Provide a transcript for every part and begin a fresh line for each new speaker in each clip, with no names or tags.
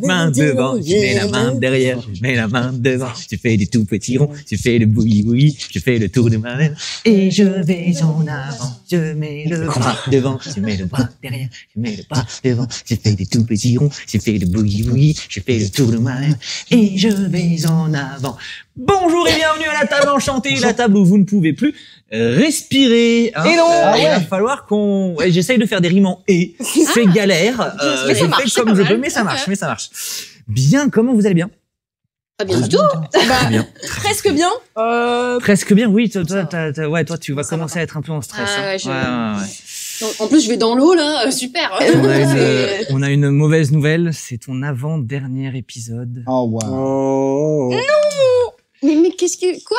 Main devant, tu mets la main derrière, je mets la main devant, tu fais des tout petits ronds, tu fais le boui-boui, je fais le tour de ma main, et je vais en avant, je mets le bras devant, tu mets le bras derrière, je mets le bras devant, tu fais des tout petits ronds, tu fais le boui-boui, je fais le tour de ma main, et je vais en avant. Bonjour et bienvenue à la table enchantée, la table où vous ne pouvez plus respirer. Hein.
Et non,
il va falloir qu'on... Ouais, j'essaye de faire des rimes en « et ». C'est galère. Je fais comme je peux, mais ça marche, Bien, comment vous allez bien?
Pas bien du tout.
Bien.
Presque bien.
Presque bien, oui. Toi, tu vas commencer à être un peu en stress.
En plus, je vais dans l'eau, là. Super.
On a une mauvaise nouvelle. C'est ton avant-dernier épisode.
Oh, wow.
Non! Mais qu'est-ce que... Quoi?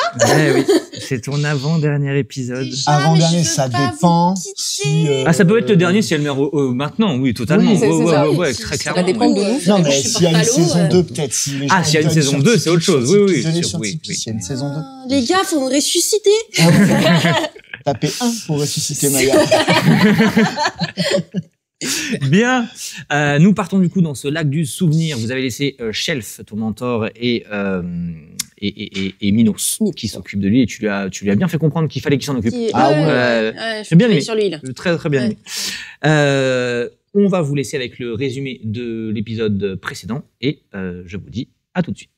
Oui, c'est ton avant-dernier épisode.
Avant-dernier, ça dépend si...
ça peut être le dernier si elle meurt maintenant, oui, totalement.
Oui, c'est ça.
Très clairement.
Ça dépend de nous.
Non, mais s'il y a une saison 2, peut-être. Si les gens
s'il y a une saison 2, c'est autre chose. Oui.
S'il y a une saison 2.
Les gars, faut me ressusciter.
Tapez 1 pour ressusciter Maya.
Bien. Nous partons du coup dans ce lac du souvenir. Vous avez laissé Shelf, ton mentor, et Minos qui s'occupe de lui, et tu lui as bien fait comprendre qu'il fallait qu'il s'en occupe. J'ai bien aimé.
Sur lui, là.
Très bien aimé. On va vous laisser avec le résumé de l'épisode précédent et je vous dis à tout de suite.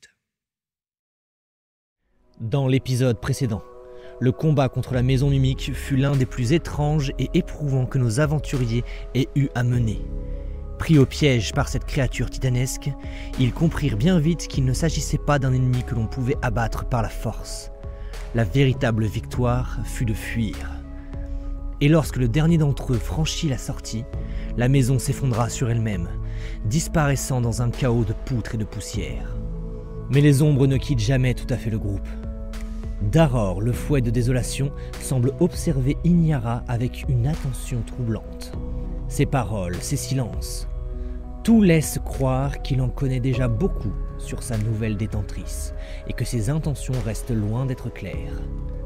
Dans l'épisode précédent, le combat contre la maison mimique fut l'un des plus étranges et éprouvants que nos aventuriers aient eu à mener. Pris au piège par cette créature titanesque, ils comprirent bien vite qu'il ne s'agissait pas d'un ennemi que l'on pouvait abattre par la force. La véritable victoire fut de fuir. Et lorsque le dernier d'entre eux franchit la sortie, la maison s'effondra sur elle-même, disparaissant dans un chaos de poutres et de poussière. Mais les ombres ne quittent jamais tout à fait le groupe. Daror, le fouet de désolation, semble observer Inyara avec une attention troublante. Ses paroles, ses silences, tout laisse croire qu'il en connaît déjà beaucoup sur sa nouvelle détentrice et que ses intentions restent loin d'être claires.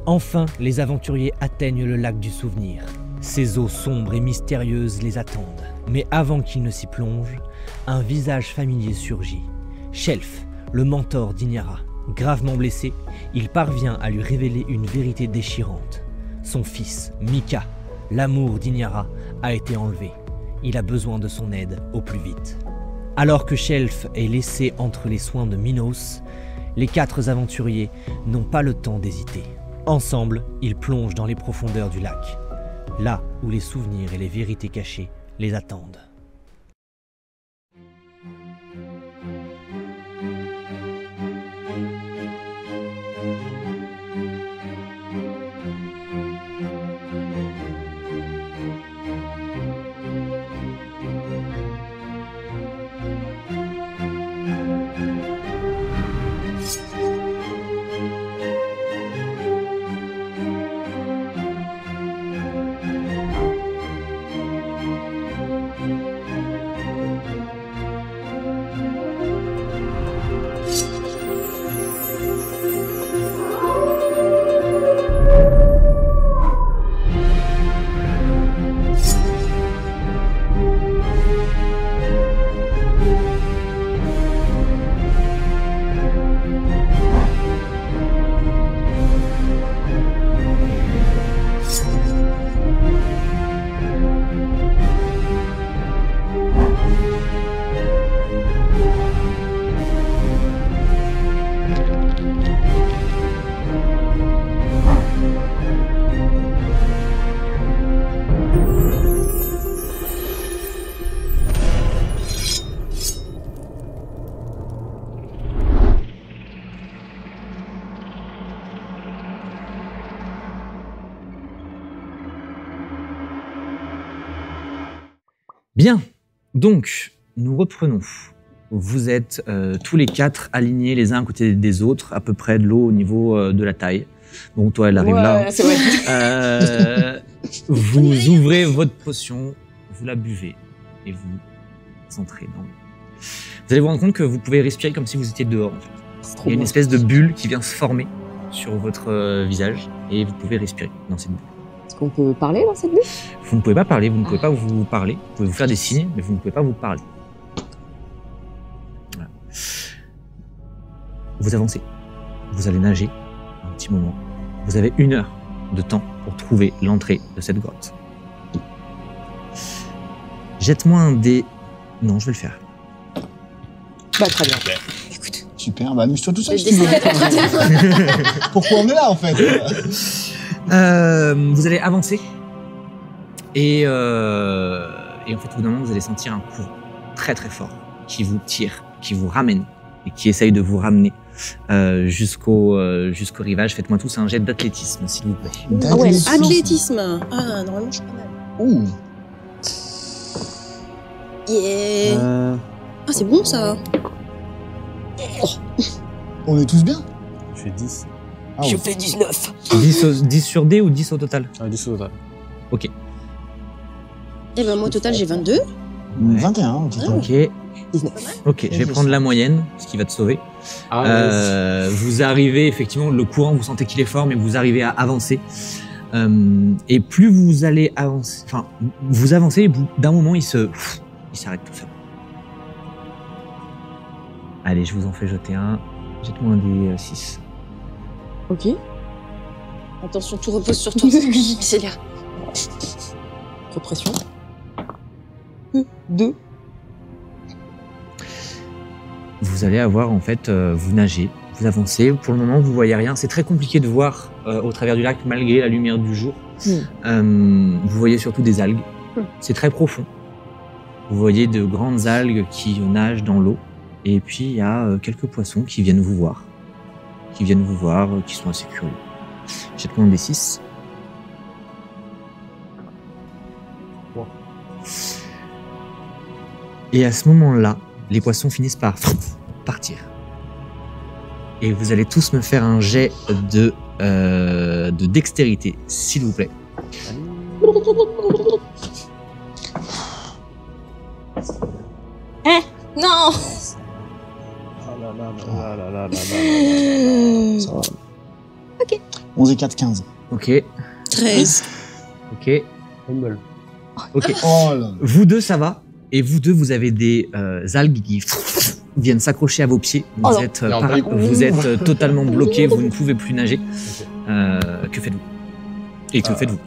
Enfin, les aventuriers atteignent le lac du souvenir. Ses eaux sombres et mystérieuses les attendent. Mais avant qu'ils ne s'y plongent, un visage familier surgit. Shelf, le mentor d'Inyara. Gravement blessé, il parvient à lui révéler une vérité déchirante. Son fils, Mika, l'amour d'Inyara, a été enlevé. Il a besoin de son aide au plus vite. Alors que Shelf est laissé entre les soins de Minos, les 4 aventuriers n'ont pas le temps d'hésiter. Ensemble, ils plongent dans les profondeurs du lac, là où les souvenirs et les vérités cachées les attendent. Bien, donc nous reprenons. Vous êtes tous les 4 alignés les uns à côté des autres, à peu près de l'eau au niveau de la taille. Bon, toi, elle arrive là.
C'est vrai.
Vous ouvrez votre potion, vous la buvez et vous entrez dans l'eau. Vous allez vous rendre compte que vous pouvez respirer comme si vous étiez dehors. En fait. Il y a une espèce de bulle qui vient se former sur votre visage et vous pouvez respirer dans cette bulle.
Est-ce qu'on peut parler dans cette bulle?
Vous ne pouvez pas parler, vous ne pouvez pas vous parler. Vous pouvez vous faire des signes, mais vous ne pouvez pas vous parler. vous avancez. Vous allez nager un petit moment. Vous avez 1 heure de temps pour trouver l'entrée de cette grotte. Jette-moi un dé. Non, je vais le faire.
Bah, très bien.
Écoute,
Super, bah amuse-toi tout seul
le
si tu veux.
destin.
Pourquoi on est là en fait?
Vous allez avancer. Et en fait, au bout d'un moment, vous allez sentir un courant très très fort qui vous tire, qui vous ramène et qui essaye de vous ramener jusqu'au rivage. Faites-moi tous un jet d'athlétisme, s'il vous plaît.
Ah ouais,
Athlétisme. Ah, normalement, je suis pas mal.
Ouh.
Yeah. Ah, c'est bon, ça.
On est tous bien?
Je fais 10.
Ah, ouais.
fais 19.
10 sur D ou 10 au total?
10 au total.
Eh ben, moi, au total, j'ai 22.
21 au total.
Ok.
19.
Ok, je vais prendre la moyenne, ce qui va te sauver.
Ah,
Vous arrivez, effectivement, le courant, vous sentez qu'il est fort, mais vous arrivez à avancer. Et plus vous allez avancer, enfin, vous avancez, et au bout d'un moment, il s'arrête tout seul. Allez, je vous en fais jeter un. Jette-moi un des 6.
Ok.
Attention, tout repose sur toi. C'est là.
Repression. 2.
Vous allez avoir, en fait, vous nagez, vous avancez. Pour le moment, vous voyez rien. C'est très compliqué de voir au travers du lac, malgré la lumière du jour. Vous voyez surtout des algues. C'est très profond. Vous voyez de grandes algues qui nagent dans l'eau. Et puis, il y a quelques poissons qui viennent vous voir. Qui sont assez curieux. Jette-moi un des 6.
Wow.
Et à ce moment-là, les poissons finissent par partir. Et vous allez tous me faire un jet de dextérité, s'il vous plaît.
Non.
Ça va. 11 et 4, 15.
Ok,
13.
ok,
Humble.
ok.
Oh là.
Vous deux, ça va. Et vous deux, vous avez des algues qui viennent s'accrocher à vos pieds. Vous
Oh non.
êtes,
Et en panique.
vous êtes totalement bloqué, vous ne pouvez plus nager. Que faites-vous? Et que faites-vous?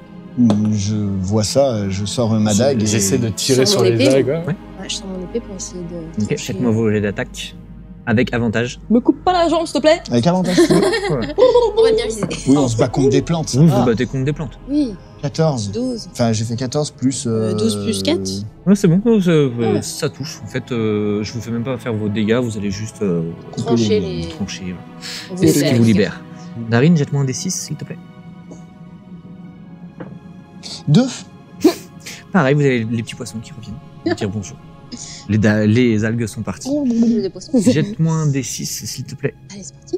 Je vois ça, je sors ma dague. et-
J'essaie de tirer
Sur
sur
mon
les
épée.
vagues. Ouais.
Ouais, je sors mon épée pour essayer de.
Ok, faites-moi vos jets d'attaque. Avec avantage.
Me coupe pas la jambe, s'il te plaît.
Avec avantage. tu veux?
On va bien viser.
Oui, on se bat contre des plantes.
Vous vous battez contre des plantes.
Oui,
14.
12.
Enfin, j'ai fait 14 plus.
12 plus 4.
Ouais, c'est bon,
Ouais.
ça touche. En fait, je vous fais même pas faire vos dégâts, vous allez juste
Trancher les.
trancher.
On
C'est ce qui vous
libère.
libère. Darine, jette-moi un des 6, s'il te plaît.
2.
Pareil, vous avez les petits poissons qui reviennent. Vous dire bonjour. Les algues sont parties.
Des poissons.
Jette-moi un des 6, s'il te plaît.
Allez, c'est parti.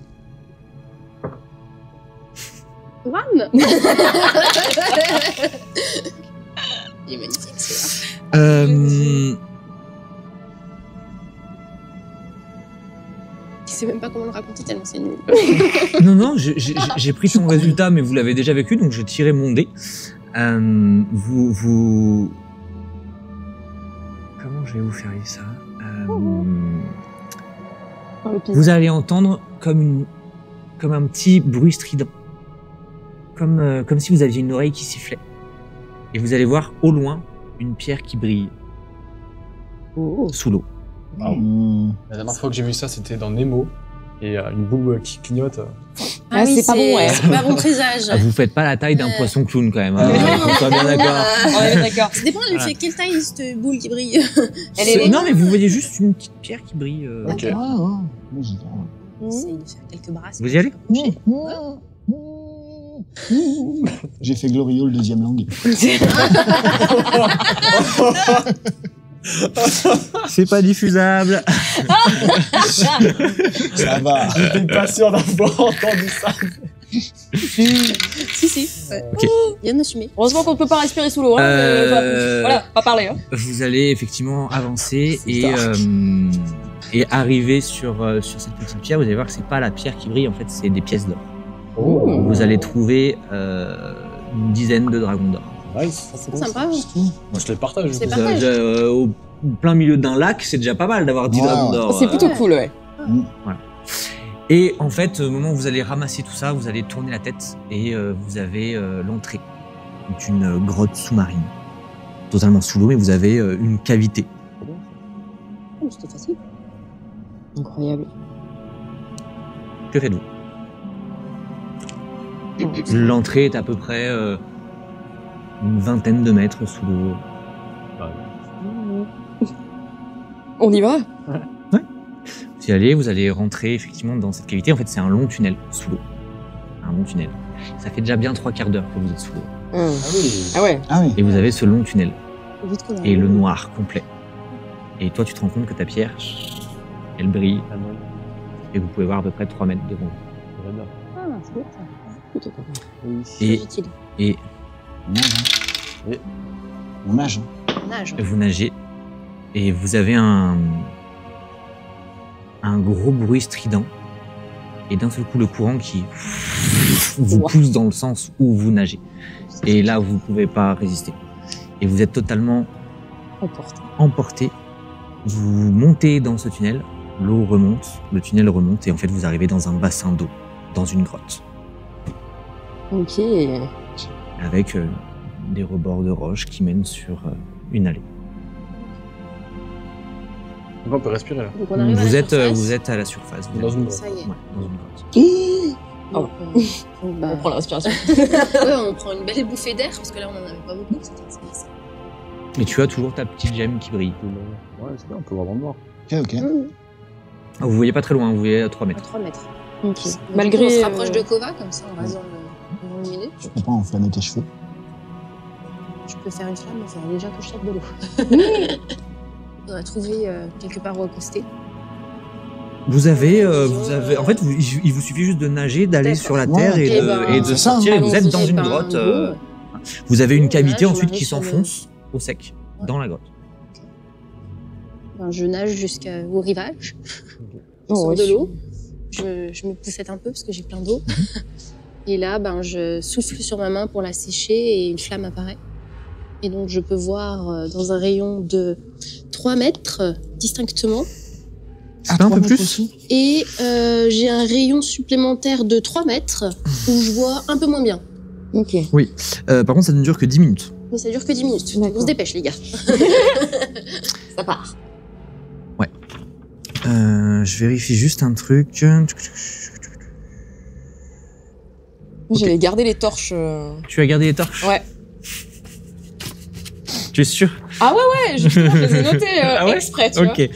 One. Il est magnifique, c'est
Euh,
Je sais même pas comment le raconter tellement c'est nul.
non, j'ai pris ton résultat, mais vous l'avez déjà vécu, donc j'ai tiré mon dé. Vous... Comment je vais vous faire ça
Dans le piste.
Vous allez entendre comme un petit bruit strident. Comme si vous aviez une oreille qui sifflait. Et vous allez voir au loin une pierre qui brille
Oh.
sous l'eau.
La dernière fois que j'ai vu ça, c'était dans Nemo. Et une boule qui clignote.
Ah, c'est pas bon, ouais.
C'est pas bon présage.
Ah, vous faites pas la taille d'un poisson clown quand même. Hein,
Ouais.
qu'on soit bien d'accord.
On est d'accord.
Ça dépend, elle
Voilà.
fait quelle taille cette boule qui brille.
Elle est
Non mais vous voyez juste une petite pierre qui brille.
Ok.
Ouais, ouais. Moi, j'y vais.
Essaye de faire quelques brasses.
Vous y allez?
J'ai fait Glorio le deuxième langue.
C'est pas diffusable.
Ça va.
J'étais pas sûr d'avoir entendu ça.
Si. Ouais.
Ok.
Bien assumé.
Heureusement qu'on ne peut pas respirer sous l'eau. Hein, voilà, pas parler. Hein.
Vous allez effectivement avancer et arriver sur cette petite pierre. Vous allez voir que c'est pas la pierre qui brille, en fait, c'est des pièces d'or.
Oh.
Vous allez trouver une dizaine de dragons d'or.
Nice. Ça, c'est bon.
Sympa.
Moi, je les partage.
C'est
du coup.
partage.
Au plein milieu d'un lac, c'est déjà pas mal d'avoir 10
Ouais,
dragons
ouais.
d'or.
C'est plutôt cool, ouais.
Et en fait, au moment où vous allez ramasser tout ça, vous allez tourner la tête et vous avez l'entrée d'une grotte sous-marine. Totalement sous l'eau, mais vous avez une cavité.
Oh, c'était facile. Incroyable.
Que faites-vous? L'entrée est à peu près une vingtaine de mètres sous l'eau.
On y va?
Vous y allez, vous allez rentrer effectivement dans cette cavité. En fait, c'est un long tunnel sous l'eau. Un long tunnel. Ça fait déjà bien 3/4 d'heure que vous êtes sous l'eau.
Ah oui.
Ah ouais.
Ah oui.
Et vous avez ce long tunnel.
Vite qu'on
Et le noir complet. Et toi, tu te rends compte que ta pierre, elle brille.
Ah non.
Et vous pouvez voir à peu près 3 mètres devant vous.
J'adore.
Ah, c'est bien ça. Plutôt pas mal.
Oui.
Et,
Utile.
et
On nage. Hein.
Oui.
On nage.
On nage.
vous nagez. Et vous avez un gros bruit strident. Et d'un seul coup, le courant qui vous pousse dans le sens où vous nagez. Et là, vous ne pouvez pas résister. Et vous êtes totalement emporté. Vous montez dans ce tunnel. L'eau remonte, le tunnel remonte. Et en fait, vous arrivez dans un bassin d'eau, dans une grotte.
Ok.
Avec des rebords de roches qui mènent sur une allée.
Donc on peut respirer là.
Donc on arrive à la
Vous êtes
surface.
à la surface. Vous
Dans
êtes-
une
Ça y est.
Ouais, dans une grotte.
Donc, bah,
On prend la respiration.
ouais, on prend une belle bouffée d'air parce que là on en avait pas beaucoup. C'était ça.
Et tu as toujours ta petite gemme qui brille.
Ouais, c'est bien, on peut voir dans le noir.
Ok, ok.
Ah, vous voyez pas très loin, vous voyez à 3
À
mètres.
3 mètres.
Ok.
Donc,
Malgré.
on se rapproche de Kova comme ça on reste dans le minute.
Je comprends, enflammer tes cheveux.
Je peux faire une flamme, mais il faudra déjà que je sorte de l'eau. On a trouvé quelque part où accoster.
Vous avez, en fait, il vous suffit juste de nager, d'aller
D'accord.
sur la terre
Ouais,
et
eh
de,
ben,
et de
c'est ça,
sortir. Et vous êtes
allons-y,
dans une
ben,
grotte.
go.
Vous avez une cavité
Là, je
ensuite qui
m'arrive sur le-
s'enfonce au sec dans la grotte.
Ben, je nage jusqu'au rivage. Je
Oh,
sors
ouais,
de l'eau. Je me poussette un peu parce que j'ai plein d'eau. Et là, ben, je souffle sur ma main pour la sécher et une flamme apparaît. Et donc, je peux voir dans un rayon de 3 mètres distinctement.
C'est pas un peu plus
aussi.
Et j'ai un rayon supplémentaire de 3 mètres où je vois un peu moins bien.
Ok.
Par contre, ça ne dure que 10 minutes.
Mais ça dure que 10 minutes.
D'accord.
On se dépêche, les gars. Ça part.
Je vérifie juste un truc.
J'avais gardé les torches.
Tu as gardé les torches?
Ouais.
Tu es sûr?
Ouais, justement, je les ai notés
Ah ouais
exprès, tu vois.
Ok.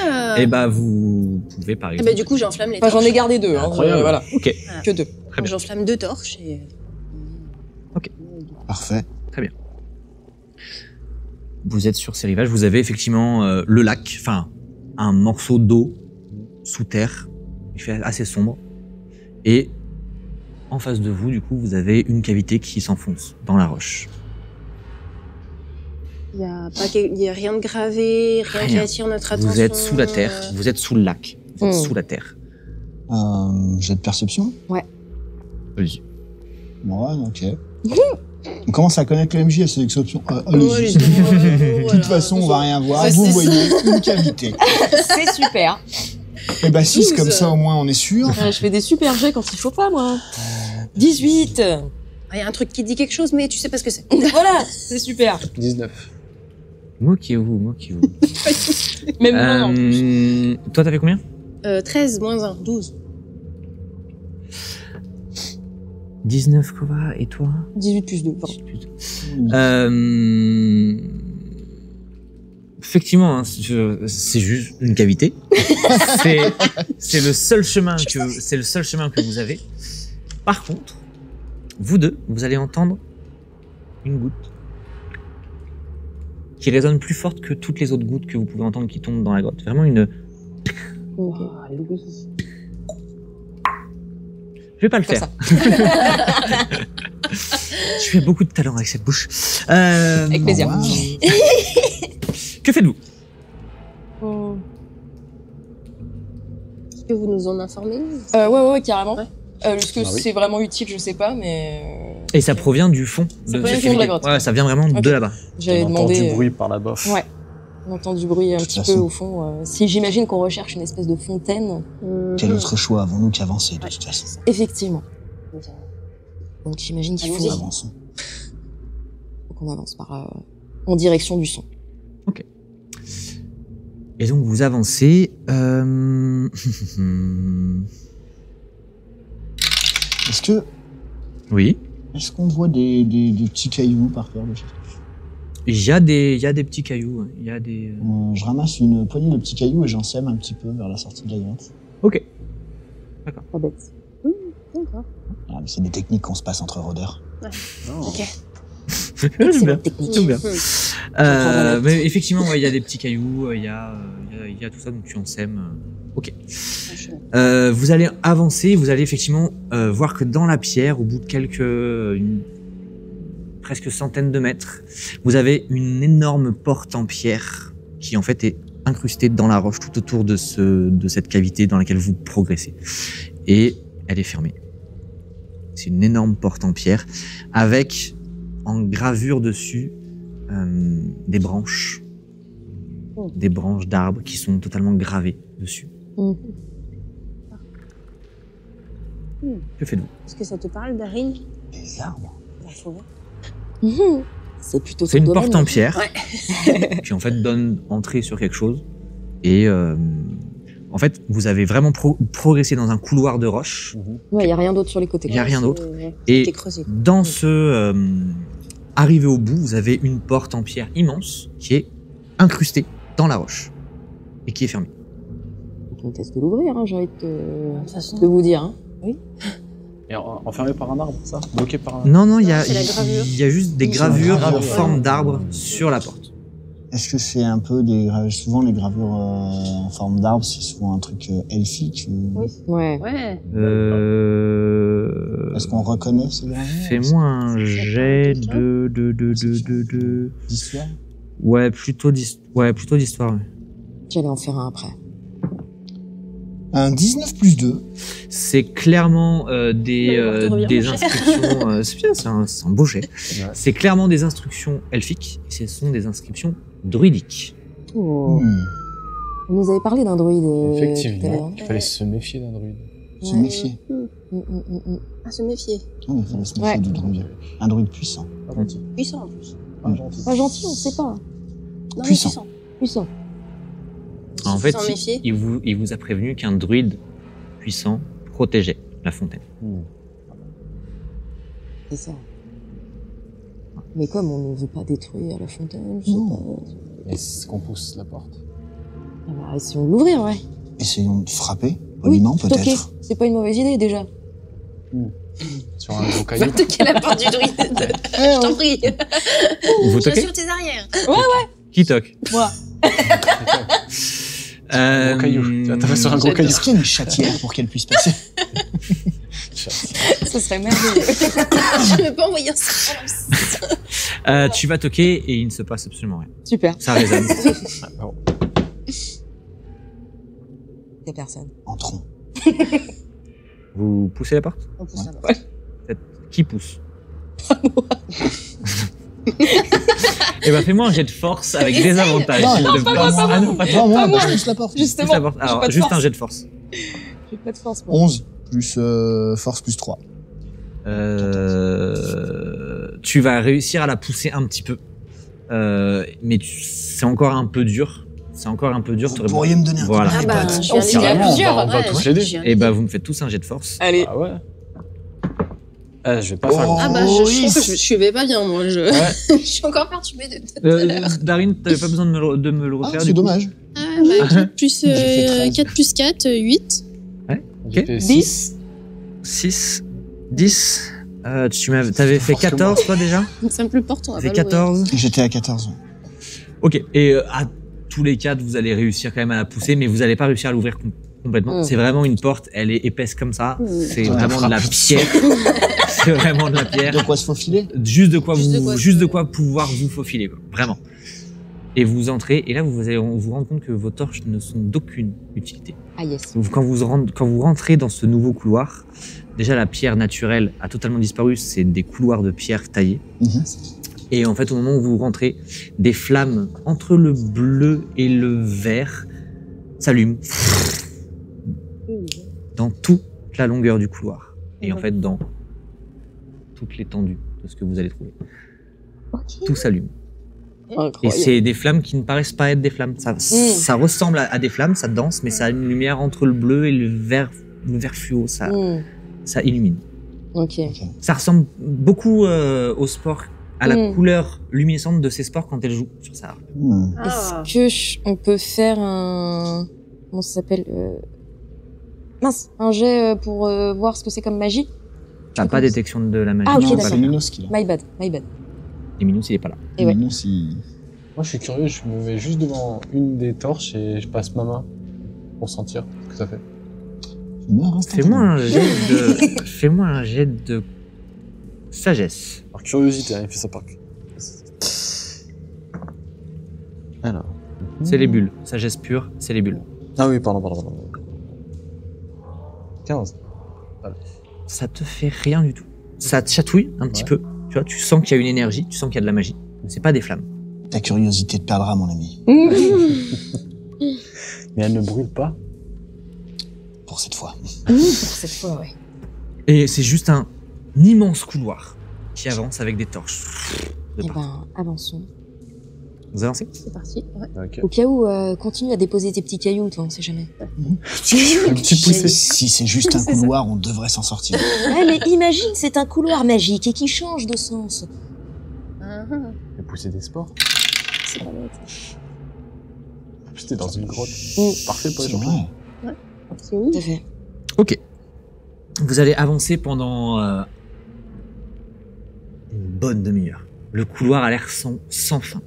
Ah.
Et bah, vous pouvez par
Et
exemple.
bah, du coup, j'enflamme les
Enfin,
torches.
j'en ai gardé 2, hein.
Incroyable.
Voilà.
Ok.
Que 2.
Très bien.
J'enflamme 2 torches et...
Parfait.
Vous êtes sur ces rivages, vous avez effectivement le lac, enfin un morceau d'eau sous terre, il fait assez sombre. Et en face de vous, du coup, vous avez une cavité qui s'enfonce dans la roche.
Il y a rien de gravé, rien qui
Rien.
attire notre attention.
Vous êtes sous la terre, vous êtes sous le lac, vous êtes
Hmm.
sous la terre.
Jet de perception.
Allez-y.
Ouais, ok. On commence à connaître le MJ à ces exceptions. Allez-y.
De
De toute façon, on va rien voir.
Ouais,
Vous
c'est
voyez une cavité.
C'est super.
Et bah 6,
12.
comme ça au moins on est sûr.
Je fais des super jets quand il faut pas, moi. 18.
Il y a un truc qui dit quelque chose, mais tu sais pas ce que c'est.
Voilà, c'est super.
19.
Moquez-vous, moquez-vous.
Même moi, en plus.
Toi, t'avais combien?
13 moins 1, 12.
19, Kova, et toi?
18 plus 2, pardon.
Effectivement, hein, c'est juste une cavité. c'est le seul chemin que vous avez. Par contre, vous deux, vous allez entendre une goutte qui résonne plus forte que toutes les autres gouttes que vous pouvez entendre qui tombent dans la grotte. Vraiment une.
Ok.
Je vais pas le
Comme
faire. Tu as beaucoup de talent avec cette bouche.
Avec plaisir.
Wow.
Que faites-vous?
Est-ce que vous nous en informez?
Ouais, carrément.
Ouais.
Est-ce que
Ah oui.
c'est vraiment utile, je sais pas, mais
Et ça provient du fond
Ça
de
provient
cette
du fond de la
cavité.
grotte.
Ouais, ça vient vraiment
Ok.
de là-bas.
j'avais
On entend
demandé.
du bruit par là-bas.
Ouais. On entend du bruit un
toute
petit peu
façon.
au fond. Si j'imagine qu'on recherche une espèce de fontaine,
Quel autre choix avons-nous qu'avancer, de toute façon?
effectivement. Donc j'imagine qu'il faut
Avançons.
qu'on avance en direction du son.
Et donc vous avancez. Oui.
Est-ce qu'on voit des petits cailloux par terre de chez toi?
Il y a des petits cailloux. Il y a des.
Je ramasse une poignée de petits cailloux et j'en sème un petit peu vers la sortie de la grotte.
Ok.
Pas bête.
D'accord.
Ah, mais c'est des techniques qu'on se passe entre rôdeurs.
Ok.
Excellente technique.
J'aime bien.
prendrai note.
Mais effectivement, ouais, il y a des petits cailloux, il y a tout ça, donc tu en sèmes. Ok. Vous allez avancer, vous allez effectivement voir que dans la pierre, au bout de presque centaine de mètres, vous avez une énorme porte en pierre qui en fait est incrustée dans la roche tout autour de cette cavité dans laquelle vous progressez. Et elle est fermée. C'est une énorme porte en pierre avec en gravure dessus des branches d'arbres qui sont totalement gravées dessus. Que faites-vous?
Est-ce que ça te parle, Darin?
Des arbres.
La forêt.
C'est plutôt
C'est
ton
une
domaine.
porte en pierre qui en fait donne entrée sur quelque chose. Et en fait, vous avez vraiment progressé dans un couloir de roche.
Ouais, il y a rien d'autre sur les côtés.
Il y a rien d'autre.
Et
Et
creusé.
dans ce arrivé au bout, vous avez une porte en pierre immense qui est incrustée dans la roche et qui est fermée.
On teste de l'ouvrir, hein, j'ai envie
toute façon.
de vous dire. Hein.
Et enfermé par un arbre, ça? Bloqué par un...
Non, il y a
c'est la gravure.
il y a juste des
Oui,
gravures
c'est la
en
gravure.
forme d'arbre sur la porte.
Est-ce que c'est un peu souvent les gravures en forme d'arbre, c'est souvent un truc elfique ou...
Oui.
Ouais.
Ouais.
Est-ce qu'on reconnaît ces gravures?
Fais-moi un jet de...
d'histoire?
Ouais, plutôt d'histoire. Ouais.
J'allais en faire un après.
Un 19 plus 2.
C'est clairement
Le porte revient
des
mon cher.
inscriptions. C'est bien, c'est un beau jet.
Ouais.
C'est clairement des instructions elfiques. Et ce sont des inscriptions druidiques.
Oh. Vous nous avez parlé d'un druide. tout à l'heure.
Effectivement, il fallait se méfier d'un druide.
Se méfier.
Ah, se méfier.
Oh, il fallait se
Ouais.
méfier du druide. Un druide puissant.
Pas gentil.
Puissant en plus.
Pas gentil.
Pas gentil, on sait pas.
Non,
Puissant.
Puissant.
En fait,
S'en méfier.
il vous a prévenu qu'un druide puissant protégeait la fontaine.
C'est ça. Mais comme on ne veut pas détruire la fontaine, je sais
Non.
pas.
Est-ce qu'on pousse la porte?
Ah bah, essayons de l'ouvrir, ouais.
Essayons de frapper, poliment
toquer.
peut-être.
C'est pas une mauvaise idée déjà.
Sur un gros
Va
caillou?
toquer la porte du druide. Je t'en prie.
Vous toquez?
J'assure tes arrières.
Qui toque?
Moi.
Un gros caillou. Tu vas taper sur un gros caillou.
Est-ce qu'il y a une chatière pour qu'elle puisse passer?
Ce serait merveilleux.
Je ne peux pas envoyer un sang.
Tu vas toquer et il ne se passe absolument rien.
Super.
Ça résonne.
Y'a personne.
Entrons.
Vous poussez la porte?
On pousse la porte.
Qui pousse? Eh ben fais-moi un jet de force avec des avantages.
Non,
s'il te plaît. Ah non, pas toi.
Non, moi,
moi.
je pousse la porte.
Pousse la porte. Alors, juste un jet de force.
J'ai pas de force, moi.
11 plus force plus 3.
Tu vas réussir à la pousser un petit peu. Mais c'est encore un peu dur. C'est encore un peu dur.
Vous pourriez me donner un
Voilà.
coup de
Ah bah,
pote.
je viens
On
d'aider à
carrément,
plusieurs.
on va
ouais,
tous l'aider.
je viens
Et bah
d'aider.
vous me faites tous un jet de force.
Allez.
Ah ouais? Ah, je vais pas faire
Oh.
Ah bah,
Oui.
je vais pas bien, moi.
Ouais.
Je suis encore perturbée de tout à l'heure.
Darin, t'avais pas besoin de me le
Ah,
refaire.
c'est
du coup.
dommage.
Ah, bah, 4 plus,
J'ai fait 13.
4 plus 4, 8.
J'ai fait
10.
6, 10. T'avais fait 14 toi déjà?
Ça me plaît porte, on va
T'avais
pas l'ouvrir.
14.
J'étais à 14.
Ok. Et à tous les 4, vous allez réussir quand même à la pousser, mais vous n'allez pas réussir à l'ouvrir complètement.
Mm.
C'est vraiment une porte, elle est épaisse comme ça.
Mm.
C'est
Ouais,
vraiment de la pierre. C'est vraiment de la pierre.
De quoi se faufiler?
Juste de quoi
Juste de quoi
pouvoir vous faufiler, quoi. Vraiment. Et vous entrez, et là vous allez vous rendre compte que vos torches ne sont d'aucune utilité.
Ah yes.
Quand vous rentrez dans ce nouveau couloir, déjà la pierre naturelle a totalement disparu, c'est des couloirs de pierre taillés.
Mhm.
Et en fait, au moment où vous rentrez, des flammes entre le bleu et le vert s'allument dans toute la longueur du couloir. Et en fait, dans toute l'étendue de ce que vous allez trouver. Tout s'allume. Et c'est des flammes qui ne paraissent pas être des flammes. Ça ressemble à des flammes, ça danse, mais ça a une lumière entre le bleu et le vert fluo. Ça illumine. Ça ressemble beaucoup au sport, à la couleur luminescente de ces sports quand elle joue sur sa harpe.
Est-ce que on peut faire un... Comment ça s'appelle un jet pour voir ce que c'est comme magie?
T'as pas détection de la magie.
Ah ok,
Non,
d'accord.
c'est Minos qui l'a.
My bad.
Et Minos, il est pas là.
Et ouais.
Minos, il...
Moi, je suis curieux, je me mets juste devant une des torches et je passe ma main pour sentir ce que ça fait.
Fais-moi un jet de sagesse.
Par curiosité, hein, il fait ça par Alors.
C'est les bulles. Sagesse pure, c'est les bulles.
Ah oui, pardon. 15.
Ça te fait rien du tout. Ça te chatouille un petit peu. Tu vois, tu sens qu'il y a une énergie, tu sens qu'il y a de la magie. Mais c'est pas des flammes.
Ta curiosité te perdra, mon ami.
Mais elle ne brûle pas.
Pour cette fois.
Pour cette fois, ouais.
Et c'est juste un immense couloir qui avance avec des torches. De
Eh
partout.
ben, avançons.
Vous avancez?
C'est parti. Ouais.
Ok.
Au cas où, continue à déposer tes petits cailloux, toi, on sait jamais.
Un petit poussé.
Si c'est juste un couloir, on devrait s'en sortir.
Ouais, mais imagine, c'est un couloir magique et qui change de sens.
Le poussé des sports.
C'est pas bête.
C'était dans une grotte. Parfait pour les
C'est
champignons.
vrai.
C'est où?
Tout à fait.
Ok. Vous allez avancer pendant une bonne demi-heure. Le couloir a l'air sans fin.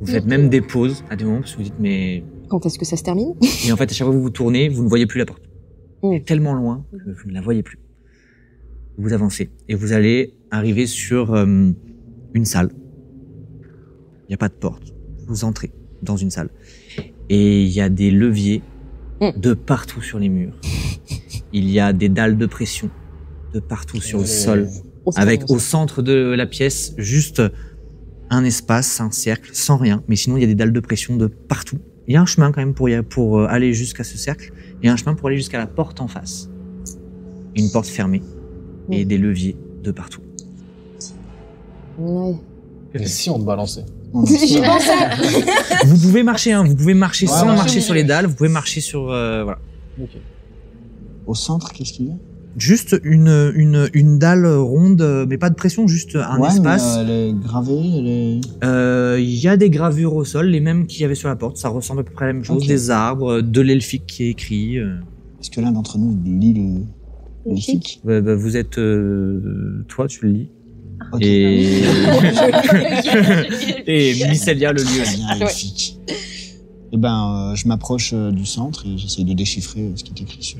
Vous faites même des pauses à des moments parce que vous dites mais...
Quand est-ce que ça se termine?
Et en fait, à chaque fois que vous vous tournez, vous ne voyez plus la porte.
Mm.
Elle est tellement loin que vous ne la voyez plus. Vous avancez et vous allez arriver sur une salle. Il n'y a pas de porte. Vous entrez dans une salle. Et il y a des leviers de partout sur les murs. Il y a des dalles de pression de partout sur le sol. Avec au centre de la pièce, juste un espace, un cercle, sans rien. Mais sinon, il y a des dalles de pression de partout. Il y a un chemin quand même pour aller jusqu'à ce cercle. Et un chemin pour aller jusqu'à la porte en face. Une porte fermée. Et des leviers de partout.
Ouais.
Et si on te balançait?
J'y pensais.
Vous pouvez marcher, hein. Vous pouvez marcher sans
ouais.
marcher sur les dalles. Vous pouvez marcher sur... voilà.
Ok.
Au centre, qu'est-ce qu'il y a?
Juste une dalle ronde, mais pas de pression, juste un espace.
Mais, elle est gravée, elle est...
Il y a des gravures au sol, les mêmes qu'il y avait sur la porte. Ça ressemble à peu près à la même chose.
Ok.
Des arbres, de l'elfique qui est écrit.
Est-ce que l'un d'entre nous lit l'elfique?
Vous êtes... toi, tu le lis.
Ok.
Et... et Mycelia le lit aussi.
Bien elfique. Eh ben, je m'approche du centre et j'essaie de déchiffrer ce qui est écrit sur...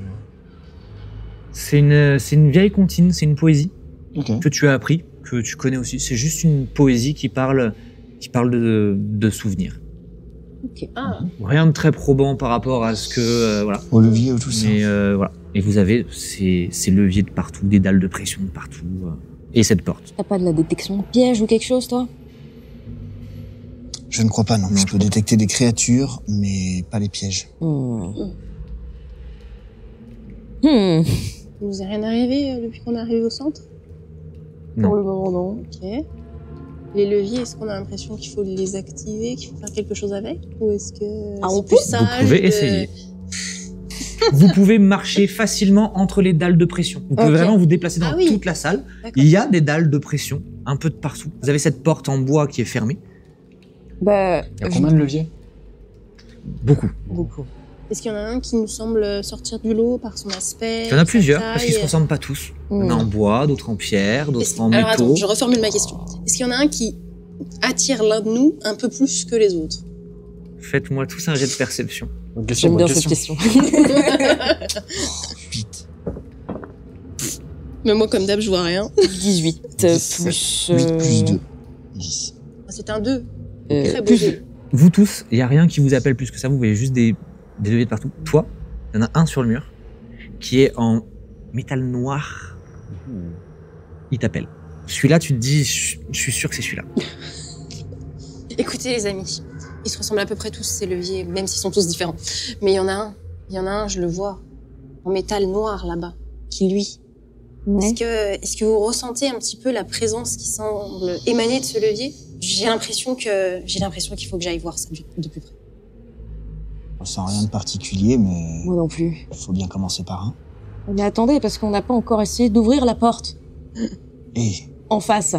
C'est une vieille comptine, c'est une poésie
Ok.
que tu as appris, que tu connais aussi. C'est juste une poésie qui parle de souvenirs.
Ok. Ah.
Rien de très probant par rapport à ce que... voilà.
Au levier ou tout ça.
Mais voilà. Et vous avez ces leviers de partout, des dalles de pression de partout. Et cette porte.
T'as pas de la détection de piège ou quelque chose, toi?
Je ne crois pas, non.
Non,
Je
je
peux
crois pas.
détecter des créatures, mais pas les pièges.
Il nous est rien arrivé depuis qu'on est arrivé au centre?
Non.
Pour le moment, non. Ok. Les leviers, est-ce qu'on a l'impression qu'il faut les activer, qu'il faut faire quelque chose avec? Ou est-ce que
Ah, on
c'est plus
peut.
sage
Vous pouvez
de-
essayer. Vous pouvez marcher facilement entre les dalles de pression. Vous pouvez
Ok.
vraiment vous déplacer dans
Ah oui.
toute la salle.
D'accord.
Il y a des dalles de pression un peu de partout. Vous avez cette porte en bois qui est fermée.
Bah,
Il y a combien de leviers?
Beaucoup.
beaucoup.
Est-ce qu'il y en a un qui nous semble sortir du lot par son aspect?
Il y en a
sa
plusieurs, parce qu'ils se
taille
ressemblent pas tous. Il y en a en bois, d'autres en pierre, d'autres
Est-ce-
en
Alors
métaux.
attends, je reformule ma question. Est-ce qu'il y en a un qui attire l'un de nous un peu plus que les autres?
Faites-moi tous un jet de perception.
Bonne question,
J'aime
bonne
bien cette
question.
question.
Vite.
Mais moi, comme d'hab, je vois rien.
18 plus...
8 plus 2. 10.
Ah, c'est un 2. Très beau
plus
jeu.
Vous tous, il n'y a rien qui vous appelle plus que ça. Vous voyez juste des leviers de partout. Toi, il y en a un sur le mur qui est en métal noir. Il t'appelle. Celui-là, tu te dis, je suis sûr que c'est celui-là.
Écoutez les amis, ils se ressemblent à peu près tous ces leviers, même s'ils sont tous différents. Mais il y en a un, je le vois, en métal noir là-bas, qui lui.
Ouais.
Est-ce que vous ressentez un petit peu la présence qui semble émaner de ce levier? J'ai l'impression qu'il faut que j'aille voir ça de plus près.
Je sens rien de particulier, mais
Moi non plus.
faut bien commencer par un.
Mais attendez, parce qu'on n'a pas encore essayé d'ouvrir la porte.
Et
En face.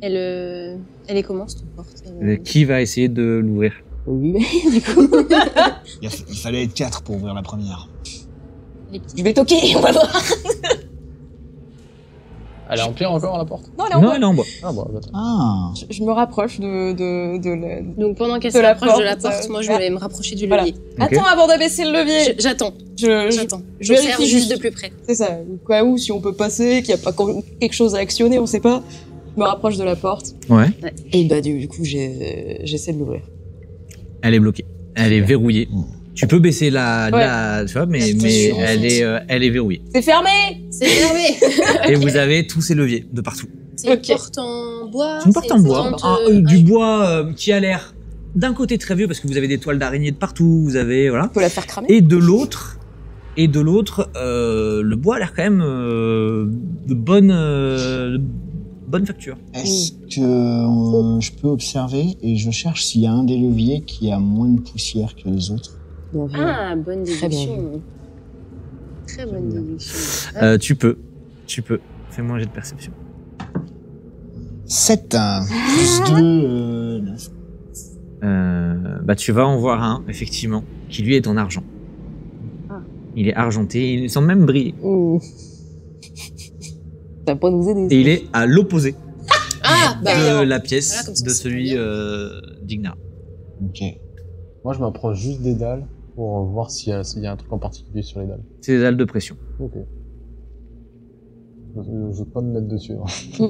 Elle est comment cette porte?
Qui va essayer de l'ouvrir?
Oui, du coup.
il fallait être 4 pour ouvrir la première.
Les petits.
Je vais toquer, on va voir.
Elle est en pierre encore, la porte?
Non, là, on
Non,
va.
elle est en bois.
Ah, bon, d'accord.
Ah,
Je me rapproche de
Donc pendant qu'elle
De
se
la
rapproche de la
porte,
porte, moi je
ah.
vais me rapprocher du
Voilà.
levier.
Attends avant d'abaisser le levier.
J'attends,
Je
j'attends.
je
J'observe
vérifie
juste
juste.
de plus près.
C'est ça, au cas où, si on peut passer, qu'il n'y a pas quelque chose à actionner, on sait pas. Je me rapproche de la porte.
Ouais.
Et bah, du coup, j'essaie de l'ouvrir.
Elle est bloquée. Elle est verrouillée. Tu peux baisser tu vois, mais
Attention.
elle est verrouillée.
C'est fermé!
C'est fermé.
Et vous avez tous ces leviers de partout.
C'est une
Ok.
porte en bois.
C'est une porte en bois,
porte,
du bois qui a l'air d'un côté très vieux parce que vous avez des toiles d'araignée de partout, vous avez voilà,
On peut la faire cramer?
et de l'autre, le bois a l'air quand même de bonne facture.
est-ce que je peux observer et je cherche s'il y a un des leviers qui a moins de poussière que les autres?
Bien vu.
Ah, bonne
Très bien
déduction. Très bonne déduction.
Tu peux. Fais-moi un jet de perception.
7 plus 2, 9.
Bah tu vas en voir un effectivement qui lui est en argent.
Ah.
Il est argenté, il semble même briller.
Ouh. Ça va pas nous aider.
Et il est à l'opposé
Ah, bah
de
évidemment.
la pièce
Voilà, comme ça,
de
c'est
celui
bien.
d'Ignar.
Ok.
Moi, je m'approche juste des dalles pour voir s'il y a un truc en particulier sur les dalles.
C'est des dalles de pression.
Ok. Je veux pas me mettre dessus, hein.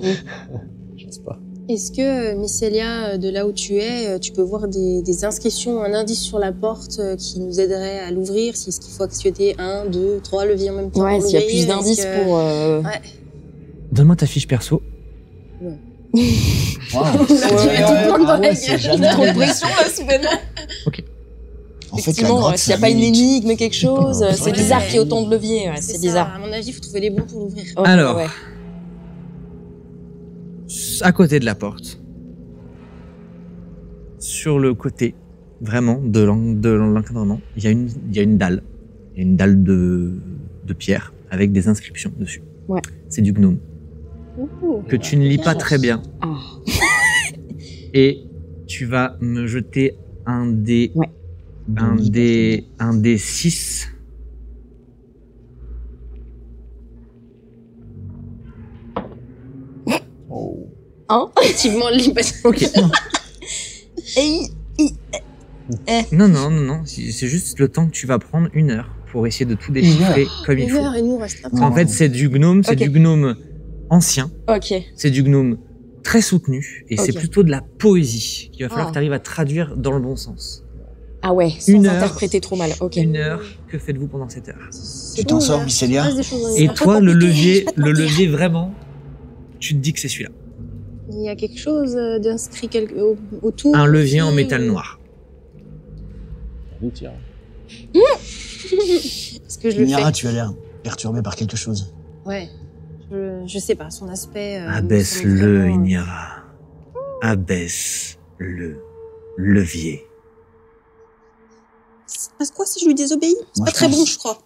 Je sais pas.
Est-ce que, Mycélia, de là où tu es, tu peux voir des inscriptions, un indice sur la porte qui nous aiderait à l'ouvrir? Si est-ce qu'il faut actionner 1, 2, 3 leviers en même temps?
Ouais,
pour
s'il y a
l'ouvrir,
plus d'indices
est-ce que-
pour.
Ouais.
Donne-moi ta fiche perso.
Wow.
Tu mets tout le monde dans la
c'est
gueule.
jamais
Trop de
arrivé.
pression là, soudainement.
En fait, la
Effectivement,
grotte,
s'il n'y a
c'est
pas
un
une
mimique.
énigme, quelque chose, c'est
Ouais.
bizarre qu'il y ait autant de leviers. Ouais, c'est
ça.
bizarre.
À mon avis, il faut trouver les bons pour l'ouvrir.
Ok,
Alors.
ouais.
À côté de la porte, sur le côté vraiment de l'encadrement, il y a une dalle. Il y a une dalle de pierre avec des inscriptions dessus.
Ouais.
C'est du gnome
Ouh.
que tu ne lis pas très bien.
Ah.
Et tu vas me jeter un dé,
Ouais.
un dé 6.
Oh.
Effectivement, le lit passe.
Ok.
Et
Non. C'est juste le temps que tu vas prendre 1 heure pour essayer de tout déchiffrer comme il
Une
faut.
heure et nous, on reste là.
En fait, c'est du gnome, c'est
Ok.
du gnome ancien,
ok.
c'est du gnome très soutenu, et c'est
Ok.
plutôt de la poésie qu'il va falloir
Ah.
que tu arrives à traduire dans le bon sens.
Ah ouais, sans
1 heure.
interpréter trop mal. Ok.
1 heure, que faites-vous pendant cette heure?
Tu t'en sors, Mycélia?
Et toi, le levier,
pas de mentir.
vraiment, tu te dis que c'est celui-là.
Il y a quelque chose d'inscrit autour.
Un levier en
qui-
métal noir.
Allez, tiens.
Est-ce que je le
Mira,
fais?
tu as l'air perturbé par quelque chose.
Ouais. Je sais pas, son aspect. me semble
Abaisse-le,
vraiment,
Ignara. Abaisse le levier.
Ça passe quoi si je lui désobéis? C'est
Moi,
pas
je
très
pense.
bon, je crois.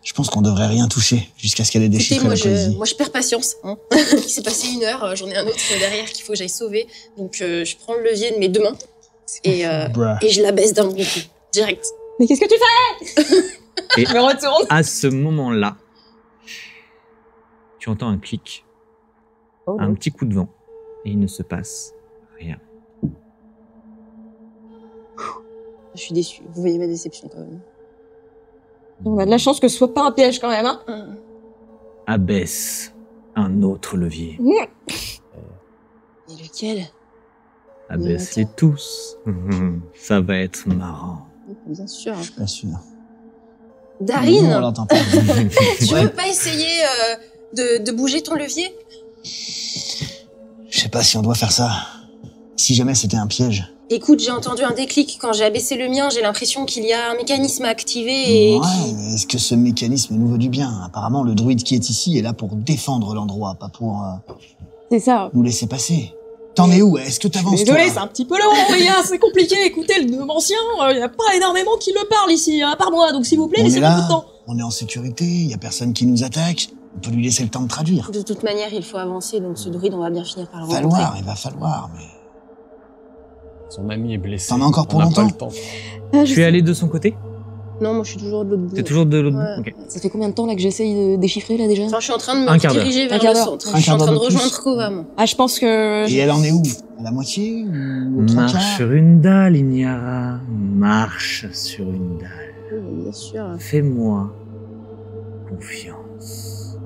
Je pense qu'on devrait rien toucher jusqu'à ce qu'elle ait
Écoutez,
déchiffré la poésie.
moi je perds patience. Hein. Il s'est passé 1 heure, j'en ai un autre derrière qu'il faut que j'aille sauver. Donc je prends le levier de mes 2 mains et
Bruh.
je la baisse d'un bon coup, direct.
Mais qu'est-ce que tu fais?
Et-
Je me retourne.
À ce moment-là, tu entends un clic,
Oh,
un
non.
petit coup de vent, et il ne se passe rien.
Je suis déçue. Vous voyez ma déception quand même.
On a de la chance que ce soit pas un piège quand même, hein.
Abaisse un autre levier.
Et lequel?
Abaisse-les tous. Ça va être marrant.
Bien sûr.
Pas sûr.
Darine,
Nous, on l'entend pas.
tu veux pas essayer de bouger ton levier?
Je sais pas si on doit faire ça. Si jamais c'était un piège.
Écoute, j'ai entendu un déclic. Quand j'ai abaissé le mien, j'ai l'impression qu'il y a un mécanisme à activer et...
Ouais, mais est-ce que ce mécanisme nous veut du bien? Apparemment, le druide qui est ici est là pour défendre l'endroit, pas pour
C'est ça.
nous laisser passer. T'en es où? Est-ce que t'avances, toi?
Désolé, c'est un petit peu long, les gars, c'est compliqué. Écoutez, le démentien, il y a pas énormément qui le parle ici, à part moi, donc s'il vous plaît,
On est
laissez-moi un peu
là,
de temps.
on est en sécurité, y a personne qui nous attaque. On peut lui laisser le temps de traduire.
De toute manière, il faut avancer, donc ce druide, on va bien finir par le rencontrer.
Il va falloir, mais...
Son ami est blessé.
T'en as encore pour
On n'a
longtemps
pas le temps.
Tu es allé de son côté?
Non, moi je suis toujours de l'autre bout.
T'es toujours de l'autre
Ouais.
bout? Ok.
Ça fait combien de temps là que j'essaye de déchiffrer là déjà?
Enfin, je suis en train de
Un
me
quart d'heure.
diriger
Un
vers
quart
le
d'heure.
centre.
Un
Je suis en
quart
train de
d'heure de plus.
rejoindre Kova, moi.
Ah, je pense que...
Et elle en est où? À la moitié ou aux trois
Marche
quarts?
sur une dalle, Inyara. Marche sur une dalle.
Oui, bien sûr.
Fais-moi confiance.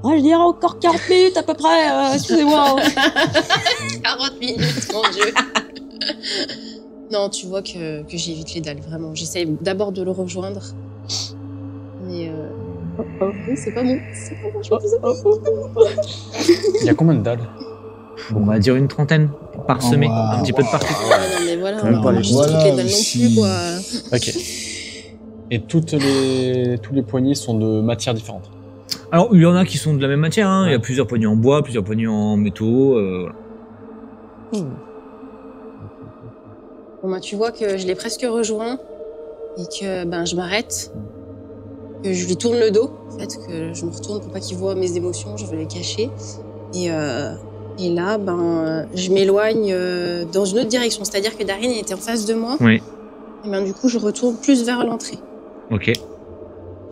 Ouais, je dirais encore 40 minutes à peu près, excusez-moi.
40 minutes, mon Dieu. Non, tu vois que j'évite les dalles, vraiment. J'essaye d'abord de le rejoindre. Mais oui, c'est pas bon. C'est pas bon, je pense que c'est pas bon.
Il y a combien de dalles?
Bon, on va dire une trentaine parsemée,
Oh, wow.
un petit peu de partout.
Ah, non, mais voilà, on
Même
va
pas
pas
les
marcher sur toutes
voilà
les dalles
aussi.
non plus, quoi.
Ok. Et tous les poignées sont de matières différentes.
Alors, il y en a qui sont de la même matière, hein. Il y a plusieurs poignées en bois, plusieurs poignées en métaux, voilà.
Bon, bah, tu vois que je l'ai presque rejoint et que ben je m'arrête, que je lui tourne le dos, en fait, que je me retourne pour pas qu'il voit mes émotions, je veux les cacher. Et là, ben, je m'éloigne dans une autre direction, c'est-à-dire que Darin était en face de moi.
Oui.
Et ben du coup, je retourne plus vers l'entrée.
Ok.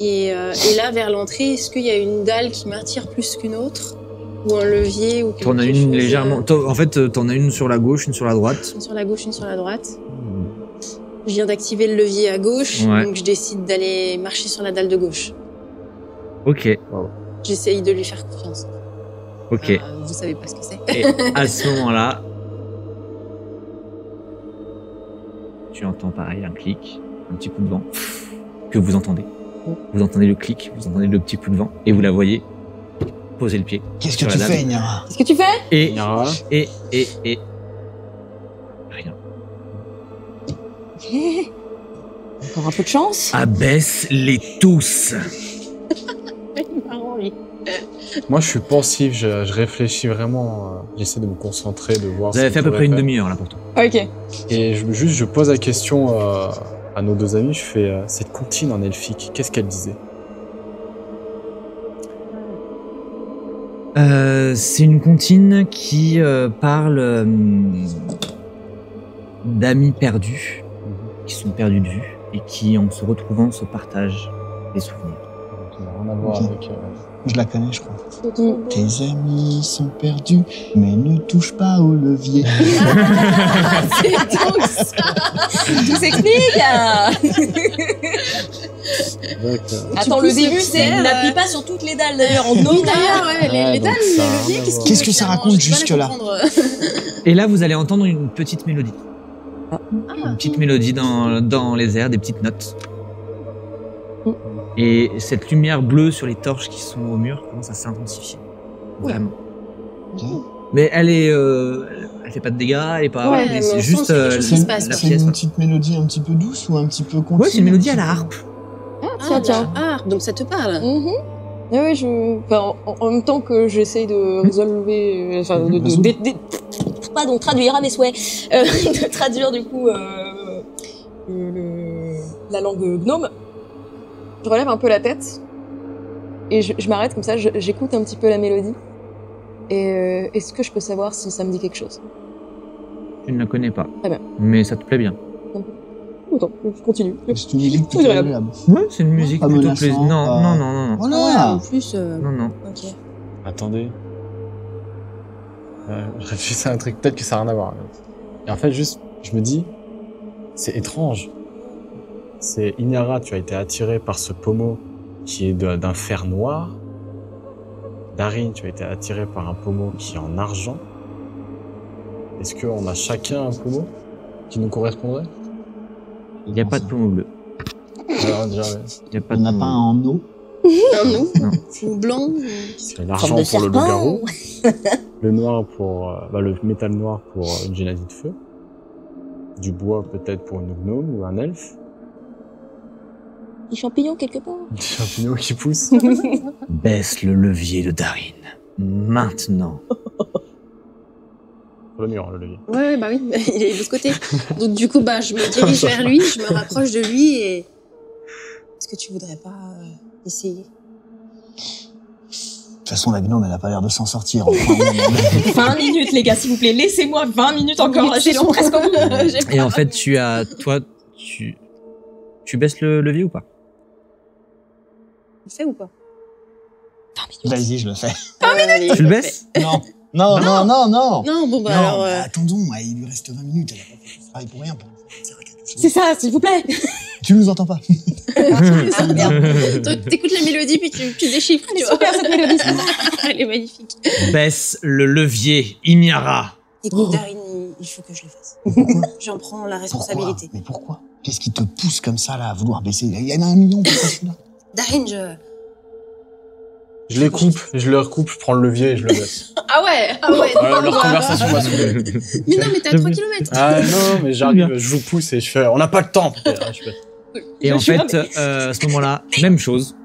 Et là, vers l'entrée, est-ce qu'il y a une dalle qui m'attire plus qu'une autre, ou un levier, ou quelque
T'en as
chose,
une légèrement. En fait, t'en as une sur la gauche, une sur la droite.
une sur la gauche, une sur la droite. Je viens d'activer le levier à gauche,
Ouais.
donc je décide d'aller marcher sur la dalle de gauche.
Ok.
J'essaye de lui faire confiance.
Ok.
Vous savez pas ce que c'est.
Et à ce moment-là, tu entends pareil un clic, un petit coup de vent que vous entendez. Vous entendez le clic, vous entendez le petit coup de vent et vous la voyez poser le pied.
Qu'est-ce que
sur
tu
la
fais,
dalle.
Inyara?
Qu'est-ce que tu fais?
Et
Inyara,
rien.
Encore un peu de chance.
Abaisse-les tous.
Marrant, lui.
moi je suis pensif, je réfléchis vraiment, j'essaie de me concentrer, de voir
Vous avez
ce
fait à
que
peu près
je
une
pourrais
demi-heure là pour tout.
Ok.
faire. Et je pose la question à nos deux amis, je fais cette comptine en elfique, qu'est-ce qu'elle disait?
C'est une comptine qui parle d'amis perdus, qui sont perdus de vue et qui, en se retrouvant, se partagent des souvenirs.
Donc, ça n'a rien à voir
Ok.
avec...
Je la connais, je crois. Tes amis sont perdus, mais ne touche pas au levier.
C'est donc ça.
Tout s'explique. Attends, le
pousses
début,
le
c'est
pied,
n'appuie pas sur toutes les dalles d'ailleurs. En
Oui,
aucun.
d'ailleurs, ouais, les
donc
dalles,
ça a
le
rien
levier,
à
qu'est-ce
voir.
qu'il
Qu'est-ce que ça
fait,
raconte
j'ai du mal à
jusque-là?
comprendre.
Et là, vous allez entendre une petite mélodie. Une petite mélodie dans les airs, des petites notes. Et cette lumière bleue sur les torches qui sont au mur commence à s'intensifier. Vraiment.
Ok.
Mais elle fait pas de dégâts, elle est pas.
Ouais,
mais
mais
c'est
on
juste
sent qu'il y a quelque chose qui se passe,
la
C'est
pièce.
une petite mélodie un petit peu douce ou un petit peu continue?
Ouais, c'est une mélodie à la harpe.
Tiens, tiens.
Ah, donc ça te parle.
Mhm. Ah ouais, enfin, en même temps que j'essaye de résolver, enfin,
Pardon, traduire à mes souhaits.
de traduire du coup la langue gnome, je relève un peu la tête et je m'arrête comme ça, j'écoute un petit peu la mélodie. Et est-ce que je peux savoir si ça me dit quelque chose?
Tu ne la connais pas.
Très bien.
Mais ça te plaît bien.
Autant, je continue.
C'est une musique plutôt
Agréable.
agréable.
Ouais, c'est une musique
Pas
plutôt
menaçant,
plaisante. Non,
pas-
non, non, non, non.
Ouais, en
Voilà.
plus,
Non, non.
ok.
Attendez. Je réfléchissais à un truc, peut-être que ça n'a rien à voir. Et en fait, juste, je me dis, c'est étrange. C'est Inyara, tu as été attiré par ce pommeau qui est d'un fer noir. Darin, tu as été attiré par un pommeau qui est en argent. Est-ce qu'on a chacun un pommeau qui nous correspondrait?
Il n'y a pas de pommeau bleu.
Alors, déjà, ouais.
Il n'y a pas
On
de
n'a
pommeau
pas
bleu.
un en eau.
Un nous
Non.
Ou blanc
C'est l'argent
de
pour le
serpent.
loup-garou. Le noir pour... le métal noir pour une grenadie de feu. Du bois peut-être pour une gnome ou un elfe.
Des champignons quelque part.
Des champignons qui poussent.
Baisse le levier de Darin. Maintenant.
Le mur, le levier.
Ouais, bah oui, il est de l'autre côté. Donc du coup, bah, je me dirige vers lui, je me rapproche de lui et... Est-ce que tu voudrais pas essayer?
De toute façon, la gnome, elle a pas l'air de s'en sortir. Enfin,
20 minutes, les gars, s'il vous plaît. Laissez-moi 20 minutes encore. Là, je suis presque au bout. J'ai
Et
pas-
en fait, tu baisses le levier ou pas?
Tu le fais ou pas?
vas-y, je le fais.
Allez,
Tu le baisses?
Non. Non, non, non, non.
Non, bon bah
non,
alors...
bah, attendons, il lui reste 20 minutes. Elle a pas fait ce travail pour rien. Pour faire quelque chose.
C'est ça, s'il vous plaît.
Tu nous entends pas?
ça merde. Donc, t'écoutes la mélodie puis tu déchiffres, tu vois.
Super cette mélodie.
Elle est magnifique.
Baisse le levier, Imiara.
Écoute, Darin, il faut que je le fasse.
Pourquoi?
J'en prends la
Pourquoi?
responsabilité.
Mais pourquoi? Qu'est-ce qui te pousse comme ça, là, à vouloir baisser? Il y en a 1 million pour ça, celui-là.
Darin,
Je les coupe, je les recoupe, je prends le levier et je le baisse.
Ah ouais,
Leur conversation va se
Mais non, mais t'es à 3 km.
Ah non, mais j'arrive, je vous pousse et je fais, on n'a pas le temps. Et je fais,
Et en fait, à ce moment-là, même chose.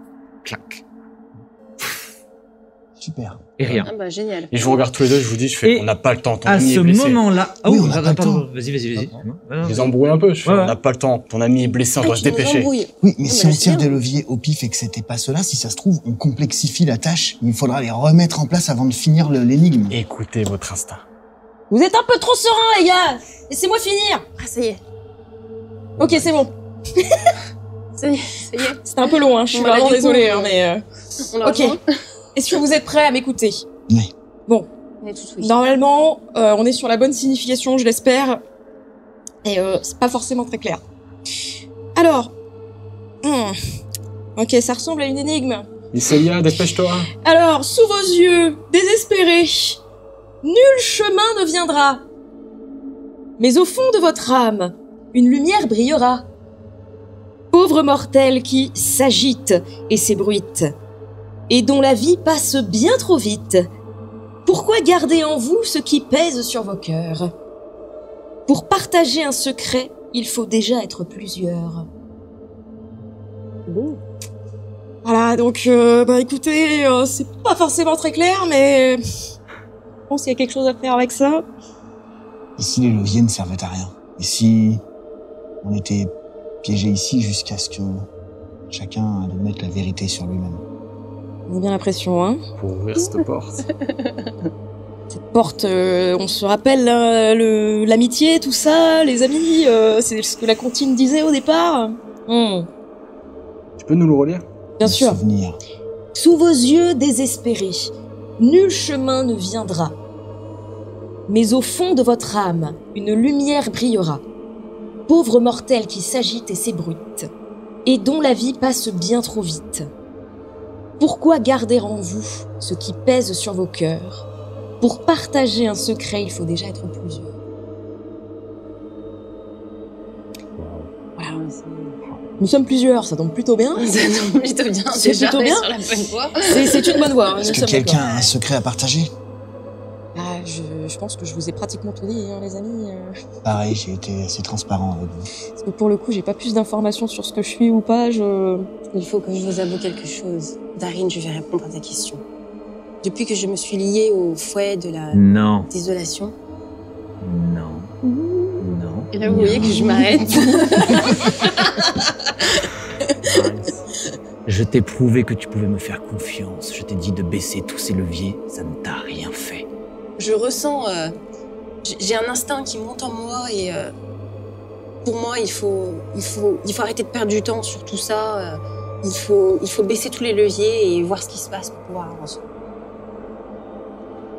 Clac.
Super.
Et rien.
Ah bah génial.
et je vous regarde tous les deux, je vous dis, je fais,
Et
on n'a pas le temps, ton
À
ami
ce
est blessé.
moment-là... Ah
Oui,
oui,
on n'a pas le
pardon.
temps.
Vas-y.
Je les embrouille un peu, je fais,
Ouais, ouais.
on n'a pas le temps, ton ami est blessé, on doit se
Tu nous
dépêcher.
embrouilles.
Oui, mais
Ah,
si
bah,
on
je
tire
sais
des
bien.
leviers au pif et que c'était pas cela, si ça se trouve, on complexifie la tâche. Il faudra les remettre en place avant de finir l'énigme.
Écoutez votre instinct.
Vous êtes un peu trop serein, les gars. Laissez-moi finir.
Ah ça y est,
Ok, c'est bon.
ça y est.
C'était un peu long, hein. Je suis
Bon, bah,
vraiment
du coup,
désolée, hein, mais...
On l'a
Ok.
rejoint.
Est-ce que vous êtes prêts à m'écouter?
Oui.
Bon,
On est tous oui.
normalement, on est sur la bonne signification, je l'espère. Et c'est pas forcément très clair. Alors... Ok, ça ressemble à une énigme.
Iselia, dépêche-toi.
Alors, sous vos yeux, désespérés, nul chemin ne viendra. Mais au fond de votre âme, une lumière brillera. Pauvre mortel qui s'agite et s'ébruite, et dont la vie passe bien trop vite. Pourquoi garder en vous ce qui pèse sur vos cœurs? Pour partager un secret, il faut déjà être plusieurs. Voilà, donc, écoutez, c'est pas forcément très clair, mais je pense qu'il y a quelque chose à faire avec ça.
Et si les leviers ne servaient à rien? Et si on était piégé ici jusqu'à ce que chacun admette la vérité sur lui-même?
On a bien l'impression, hein.
Pour ouvrir cette porte.
Cette porte, on se rappelle l'amitié, tout ça, les amis, c'est ce que la comptine disait au départ.
Tu peux nous le relire?
Bien
Le
sûr.
souvenir.
Sous vos yeux désespérés, nul chemin ne viendra. Mais au fond de votre âme, une lumière brillera. Pauvre mortel qui s'agite et s'ébruite, et dont la vie passe bien trop vite. Pourquoi garder en vous ce qui pèse sur vos cœurs? Pour partager un secret, il faut déjà être plusieurs. Voilà. Nous sommes plusieurs, ça tombe plutôt bien.
Ça tombe plutôt bien,
C'est
déjà,
plutôt bien.
sur la bonne voie.
C'est une bonne voie. hein,
Est-ce
nous
que
sommes
quelqu'un
d'accord.
a un secret à partager?
Ah, je pense que je vous ai pratiquement tout dit, hein, les amis.
Pareil, j'ai été assez transparent avec vous.
Parce que pour le coup, j'ai pas plus d'informations sur ce que je suis ou pas.
Il faut que je vous avoue quelque chose. Darin, je vais répondre à ta question. Depuis que je me suis liée au fouet de la
Non.
désolation,
Non. Non.
et là vous voyez que je m'arrête.
Je t'ai prouvé que tu pouvais me faire confiance. Je t'ai dit de baisser tous ces leviers. Ça ne t'a rien fait.
Je ressens, j'ai un instinct qui monte en moi et pour moi il faut arrêter de perdre du temps sur tout ça. Il faut baisser tous les leviers et voir ce qui se passe pour pouvoir avancer.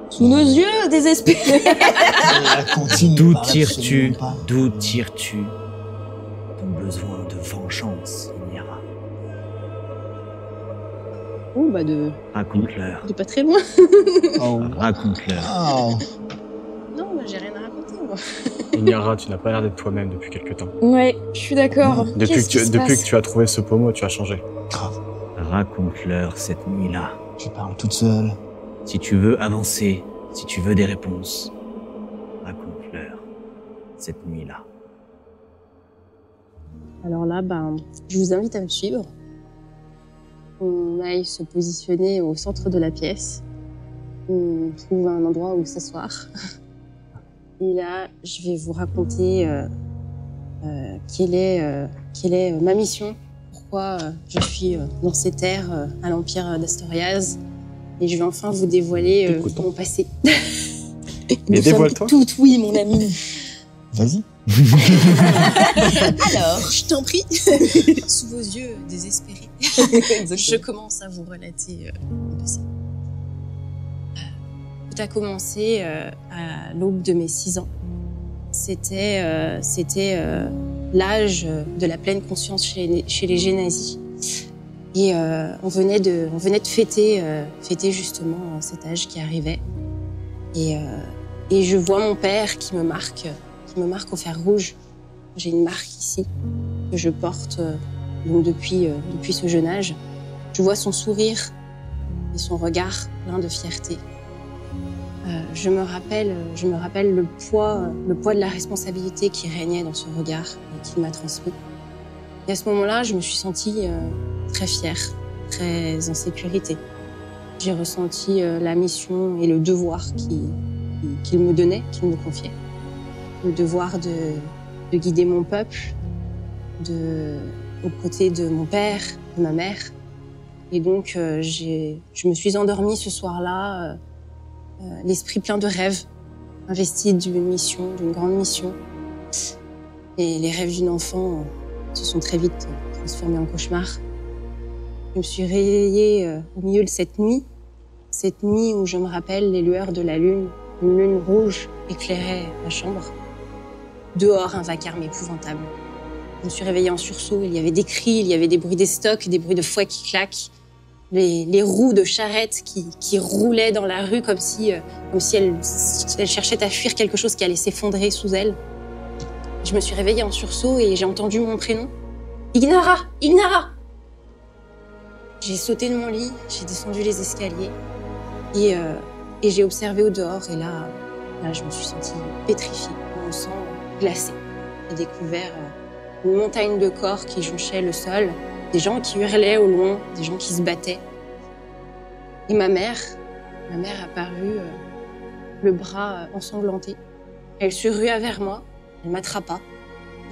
Sous nos yeux, désespérés.
La comptine ne
D'où
parle
tires-tu
absolument pas.
D'où tires-tu ton besoin de vengeance, Nyara?
Oh bah de
Raconte-leur.
pas très loin.
Oh.
Raconte-leur.
Oh.
Non, bah, j'ai rien à raconter moi.
Inyara, tu n'as pas l'air d'être toi-même depuis quelque temps.
Ouais, je suis d'accord.
Depuis
Qu'est-ce qui se
que
passe
tu as trouvé ce pommeau, tu as changé.
Grave.
Raconte-leur cette nuit-là.
Tu parles toute seule.
Si tu veux avancer, si tu veux des réponses, raconte-leur cette nuit-là.
Alors là, je vous invite à me suivre. On aille se positionner au centre de la pièce. On trouve un endroit où s'asseoir. Et là, je vais vous raconter quelle est ma mission, pourquoi je suis dans ces terres à l'Empire d'Astorias. Et je vais enfin vous dévoiler mon passé.
Mais dévoile-toi.
Tout, oui, mon ami.
Vas-y.
Alors, je t'en prie, sous vos yeux désespérés, je commence à vous relater mon passé. Tout a commencé à l'aube de mes 6 ans. C'était l'âge de la pleine conscience chez les génazis. Et on venait de fêter justement cet âge qui arrivait. Et je vois mon père qui me marque au fer rouge. J'ai une marque ici que je porte donc depuis ce jeune âge. Je vois son sourire et son regard plein de fierté. Je me rappelle le poids de la responsabilité qui régnait dans ce regard et qu'il m'a transmis. Et à ce moment-là, je me suis sentie très fière, très en sécurité. J'ai ressenti la mission et le devoir qu'il me donnait, qu'il me confiait. Le devoir de guider mon peuple, aux côtés de mon père, de ma mère. Et donc, je me suis endormie ce soir-là, l'esprit plein de rêves, investi d'une grande mission. Et les rêves d'une enfant se sont très vite transformés en cauchemars. Je me suis réveillée au milieu de cette nuit où je me rappelle les lueurs de la lune. Une lune rouge éclairait ma chambre. Dehors, un vacarme épouvantable. Je me suis réveillée en sursaut. Il y avait des cris, il y avait des bruits d'estoc, des bruits de fouet qui claquent. Les roues de charrettes qui roulaient dans la rue comme si elles cherchaient à fuir quelque chose qui allait s'effondrer sous elles. Je me suis réveillée en sursaut et j'ai entendu mon prénom. Ignara! Ignara! J'ai sauté de mon lit, j'ai descendu les escaliers et j'ai observé au dehors. Et là, je me suis sentie pétrifiée, mon sang glacé. J'ai découvert une montagne de corps qui jonchait le sol, des gens qui hurlaient au loin, des gens qui se battaient. Et ma mère apparut, le bras ensanglanté. Elle se rua vers moi, elle m'attrapa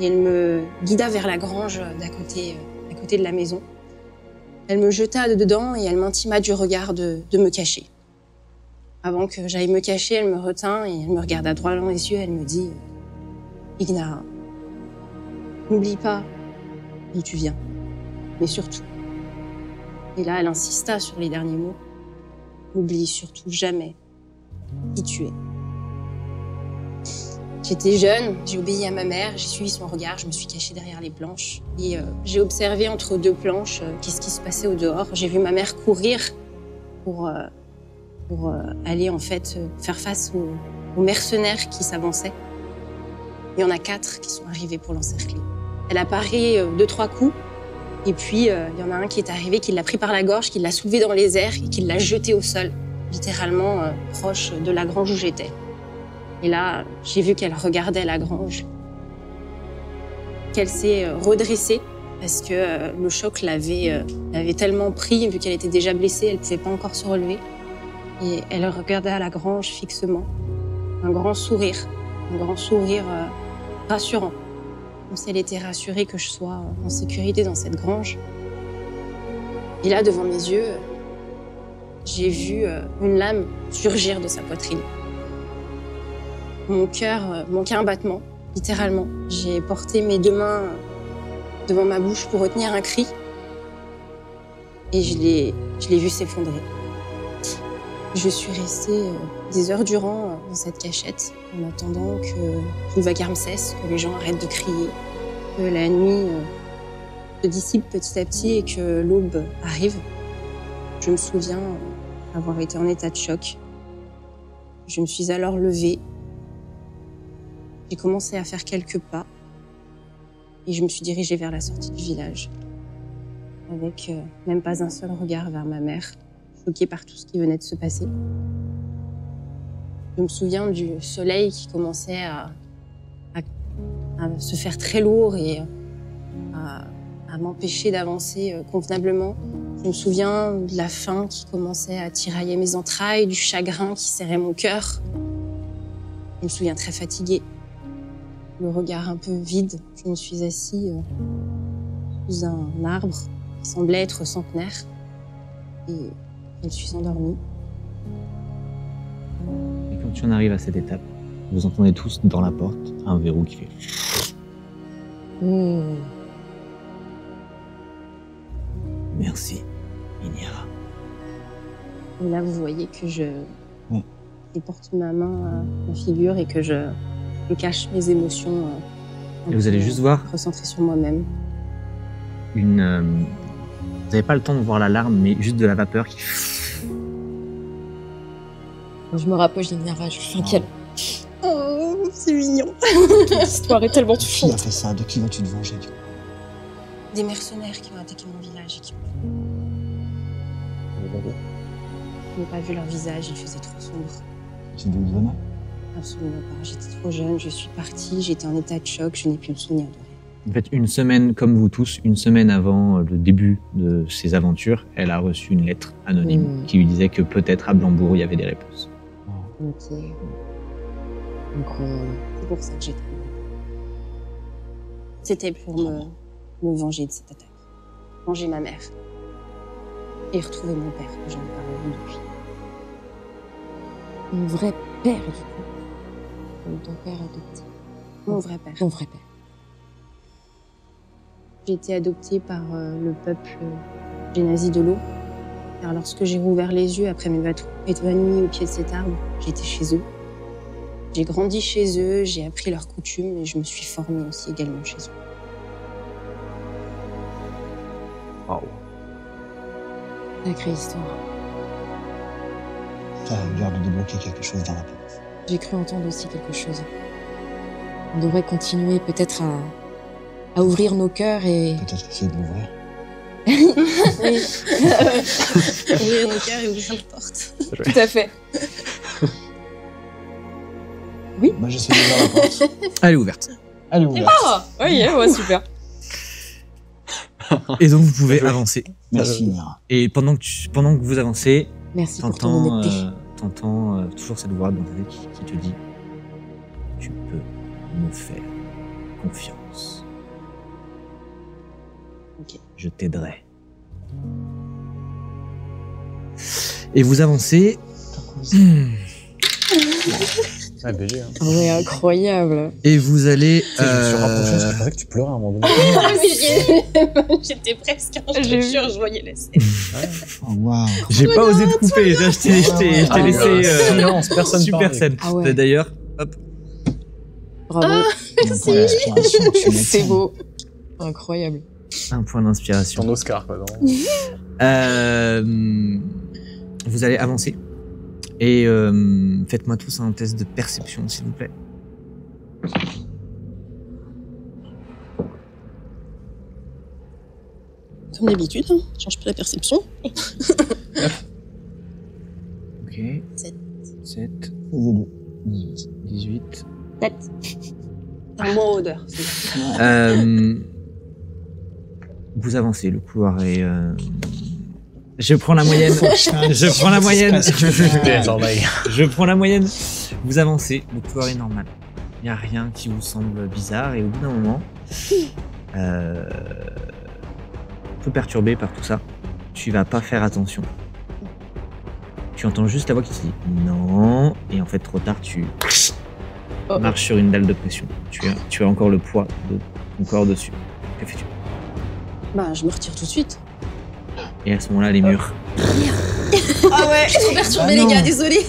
et elle me guida vers la grange d'à côté de la maison. Elle me jeta dedans et elle m'intima du regard de me cacher. Avant que j'aille me cacher, elle me retint et elle me regarda droit dans les yeux. Elle me dit « Ignara, n'oublie pas d'où tu viens, mais surtout. » Et là, elle insista sur les derniers mots. « N'oublie surtout jamais qui tu es. » J'étais jeune, j'ai obéi à ma mère, j'ai suivi son regard, je me suis cachée derrière les planches. Et j'ai observé entre deux planches qu'est-ce qui se passait au dehors. J'ai vu ma mère courir pour aller en fait faire face aux mercenaires qui s'avançaient. Il y en a 4 qui sont arrivés pour l'encercler. Elle a paré 2-3 coups, et puis il y en a un qui est arrivé, qui l'a pris par la gorge, qui l'a soulevé dans les airs et qui l'a jeté au sol, littéralement proche de la grange où j'étais. Et là, j'ai vu qu'elle regardait la grange, qu'elle s'est redressée parce que le choc l'avait tellement pris, vu qu'elle était déjà blessée, elle ne pouvait pas encore se relever. Et elle regardait à la grange fixement, un grand sourire rassurant, comme si elle était rassurée que je sois en sécurité dans cette grange. Et là, devant mes yeux, j'ai vu une lame surgir de sa poitrine. Mon cœur manquait un battement, littéralement. J'ai porté mes 2 mains devant ma bouche pour retenir un cri. Et je l'ai vu s'effondrer. Je suis restée des heures durant dans cette cachette, en attendant que le vacarme cesse, que les gens arrêtent de crier, que la nuit se dissipe petit à petit et que l'aube arrive. Je me souviens avoir été en état de choc. Je me suis alors levée. J'ai commencé à faire quelques pas et je me suis dirigée vers la sortie du village. avec même pas un seul regard vers ma mère, choquée par tout ce qui venait de se passer. Je me souviens du soleil qui commençait à se faire très lourd et à m'empêcher d'avancer convenablement. Je me souviens de la faim qui commençait à tirailler mes entrailles, du chagrin qui serrait mon cœur. Je me souviens très fatiguée, le regard un peu vide. Je me suis assise sous un arbre qui semblait être centenaire et je me suis endormie.
Et quand tu en arrives à cette étape, vous entendez tous dans la porte un verrou qui fait... Merci, Inira.
Et là, vous voyez que je porte ma main à ma figure et que je cache mes émotions.
Et vous allez juste voir...
Recentrer sur moi-même.
Vous n'avez pas le temps de voir la larme, mais juste de la vapeur qui...
Je me rapproche d'Inira, je suis inquiète.
Oh, c'est mignon.
L'histoire est tellement
Qui a
touchante.
fait ça? De qui vas-tu te venger?
Des mercenaires qui ont attaqué mon village et qui je n'ai pas vu leur visage, il faisait trop sombre.
Tu d'où ils venaient?
Absolument pas. J'étais trop jeune, je suis partie, j'étais en état de choc, je n'ai plus me souvenir de rien.
En fait, une semaine, comme vous tous, une semaine avant le début de ses aventures, elle a reçu une lettre anonyme qui lui disait que peut-être à Blambourg, il y avait des réponses.
Ok. Incroyable. C'est pour ça que j'étais là. C'était pour me venger de cette attaque. Venger ma mère. Et retrouver mon père, que je n'ai pas revu depuis.
Mon vrai père, du coup. Ou ton père adopté.
Mon vrai père.
Mon vrai père.
J'ai été adoptée par le peuple génazi de l'eau. Car lorsque j'ai rouvert les yeux après m'être évanouie au pied de cet arbre, j'étais chez eux. J'ai grandi chez eux, j'ai appris leurs coutumes et je me suis formée aussi également chez eux.
Waouh.
Sacrée histoire.
Ça a l'air de débloquer quelque chose dans la tête.
J'ai cru entendre aussi quelque chose. On devrait continuer peut-être à ouvrir nos cœurs et...
Peut-être essayer de l'ouvrir.
Oui,
Ouvrir nos cœurs et ouvrir les portes.
tout à fait.
Moi, j'essaie d'ouvrir la porte.
Elle est ouverte.
Elle est ouverte.
Ah, oui, ouais, super.
Et donc, vous pouvez avancer.
Merci, Mira.
Et pendant que vous avancez,
Merci pour ton honnêteté.
t'entends toujours cette voix dans ta tête qui te dit « Tu peux me faire confiance.
Ok.
Je t'aiderai. » Et vous avancez.
Ouais, BG. Hein.
Ouais, incroyable.
Et vous allez...
Tu sais, je me suis rapproché, je pensais que tu pleurais à un moment donné.
J'étais presque, je te jure, je voyais la scène.
Oh, waouh.
J'ai pas osé te couper, je t'ai laissé
silence, personne
super
parlait.
scène.
Ah ouais.
D'ailleurs, hop,
Bravo.
Donc, pour l'inspiration, tu m'étonnes.
C'est beau. Incroyable.
un point d'inspiration.
Ton Oscar, quoi.
Vous allez avancer. Et faites-moi tous un test de perception, s'il vous plaît.
Comme d'habitude, hein. Change pas la perception.
Ok.
7.
7,
18.
18.
Un mot odeur.
Vous avancez, le couloir est... Je prends la moyenne. Je prends la moyenne. Je prends la moyenne. Vous avancez, le couloir est normal. Il n'y a rien qui vous semble bizarre et au bout d'un moment, un peu perturbé par tout ça, tu vas pas faire attention. Tu entends juste la voix qui te dit non, et en fait trop tard tu marches sur une dalle de pression. Tu as encore le poids de ton corps dessus. Que fais-tu?
Bah, je me retire tout de suite.
Et à ce moment-là, les murs,
Ah ouais, je suis trop perturbée, les gars, désolé.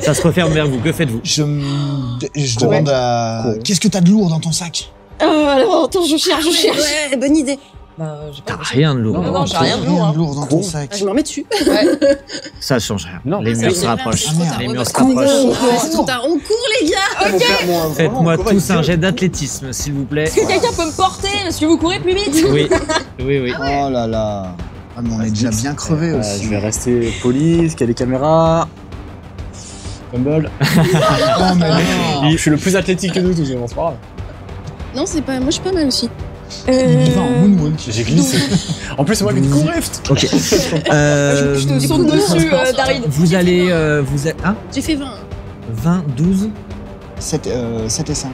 ça se referme vers vous. Que faites-vous?
Je demande à... Qu'est-ce que t'as de lourd dans ton sac?
Alors, attends, je cherche. Ouais, bonne idée.
Bah, j'ai
T'as
pas
rien de lourd.
Non, j'ai rien de lourd.
Rien
Hein.
de lourd dans ton sac.
Ah, je me remets dessus.
Ça change rien.
Non,
les
ça
murs
change
se
rien,
rapprochent.
c'est trop tard.
Les
Ouais,
murs
bah,
se rapprochent.
C'est trop tard, on court les gars.
Faites-moi tous un jet d'athlétisme, s'il vous plaît.
Est-ce que quelqu'un peut me porter? Est-ce que vous courez plus vite?
Oui, oui.
Oh là là. Ah, mais on est déjà bien crevé aussi.
Je vais rester poli, qu'il y a des caméras. Fumble.
Oh, mais non.
Je suis le plus athlétique que nous tous, c'est pas grave.
Non, c'est pas. Moi, je suis pas mal aussi.
Il va en moonwalk.
J'ai glissé. En plus, c'est moi qui te courais.
Ok.
Je te saute dessus, Darid.
Vous allez. Hein
J'ai fait 20.
20, 12.
7 et 5.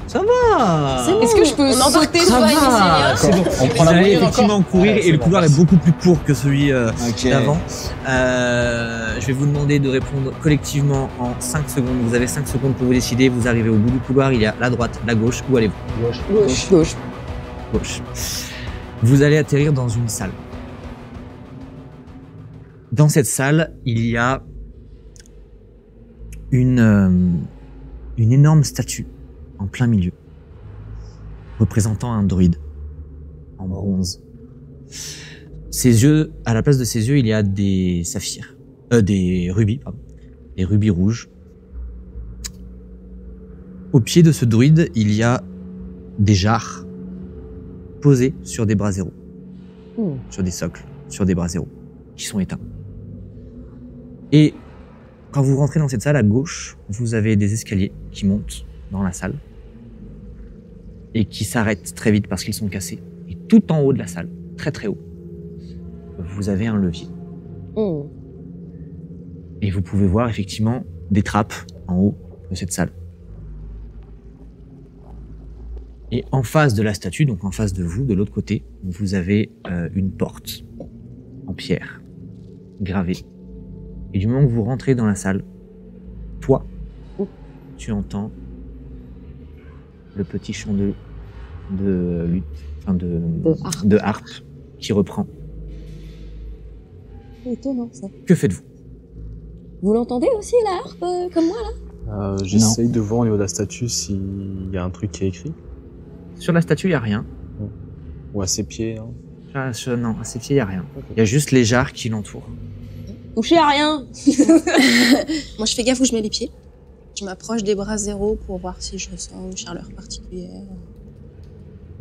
Ça va.
C'est bon.
Est-ce que je peux
On embarque
sauter
ça
sur
va,
la
C'est bon.
On prend
Vous
la
allez
moyenne
effectivement
encore.
courir
Ouais,
et
c'est
le
bon.
couloir est beaucoup plus court que celui
Ok.
d'avant. Je vais vous demander de répondre collectivement en 5 secondes. Vous avez 5 secondes pour vous décider. Vous arrivez au bout du couloir, il y a la droite, la gauche. Où allez-vous?
Gauche.
Gauche. Vous allez atterrir dans une salle. Dans cette salle, il y a une énorme statue en plein milieu, représentant un druide en bronze. Ses yeux, à la place de ses yeux, il y a des saphirs, des rubis, pardon, des rubis rouges. Au pied de ce druide, il y a des jarres posées sur des braseros, sur des socles, sur des braseros qui sont éteints. Et quand vous rentrez dans cette salle, à gauche, vous avez des escaliers qui montent dans la salle et qui s'arrêtent très vite parce qu'ils sont cassés. Et tout en haut de la salle, très très haut, vous avez un levier. Et vous pouvez voir effectivement des trappes en haut de cette salle. Et en face de la statue, donc en face de vous, de l'autre côté, vous avez une porte en pierre, gravée. Et du moment que vous rentrez dans la salle, toi, tu entends le petit chant de lutte, enfin de harpe qui reprend.
C'est étonnant ça.
Que faites-vous?
Vous l'entendez aussi la harpe comme moi là?
J'essaye de voir au niveau de la statue s'il y a un truc qui est écrit.
Sur la statue, il n'y a rien.
Ou à ses pieds. Hein.
Non, à ses pieds, il n'y a rien. Il y a juste les jarres qui l'entourent.
Touchez à rien.
Moi, je fais gaffe où je mets les pieds. Je m'approche des bras zéro pour voir si je ressens une chaleur particulière.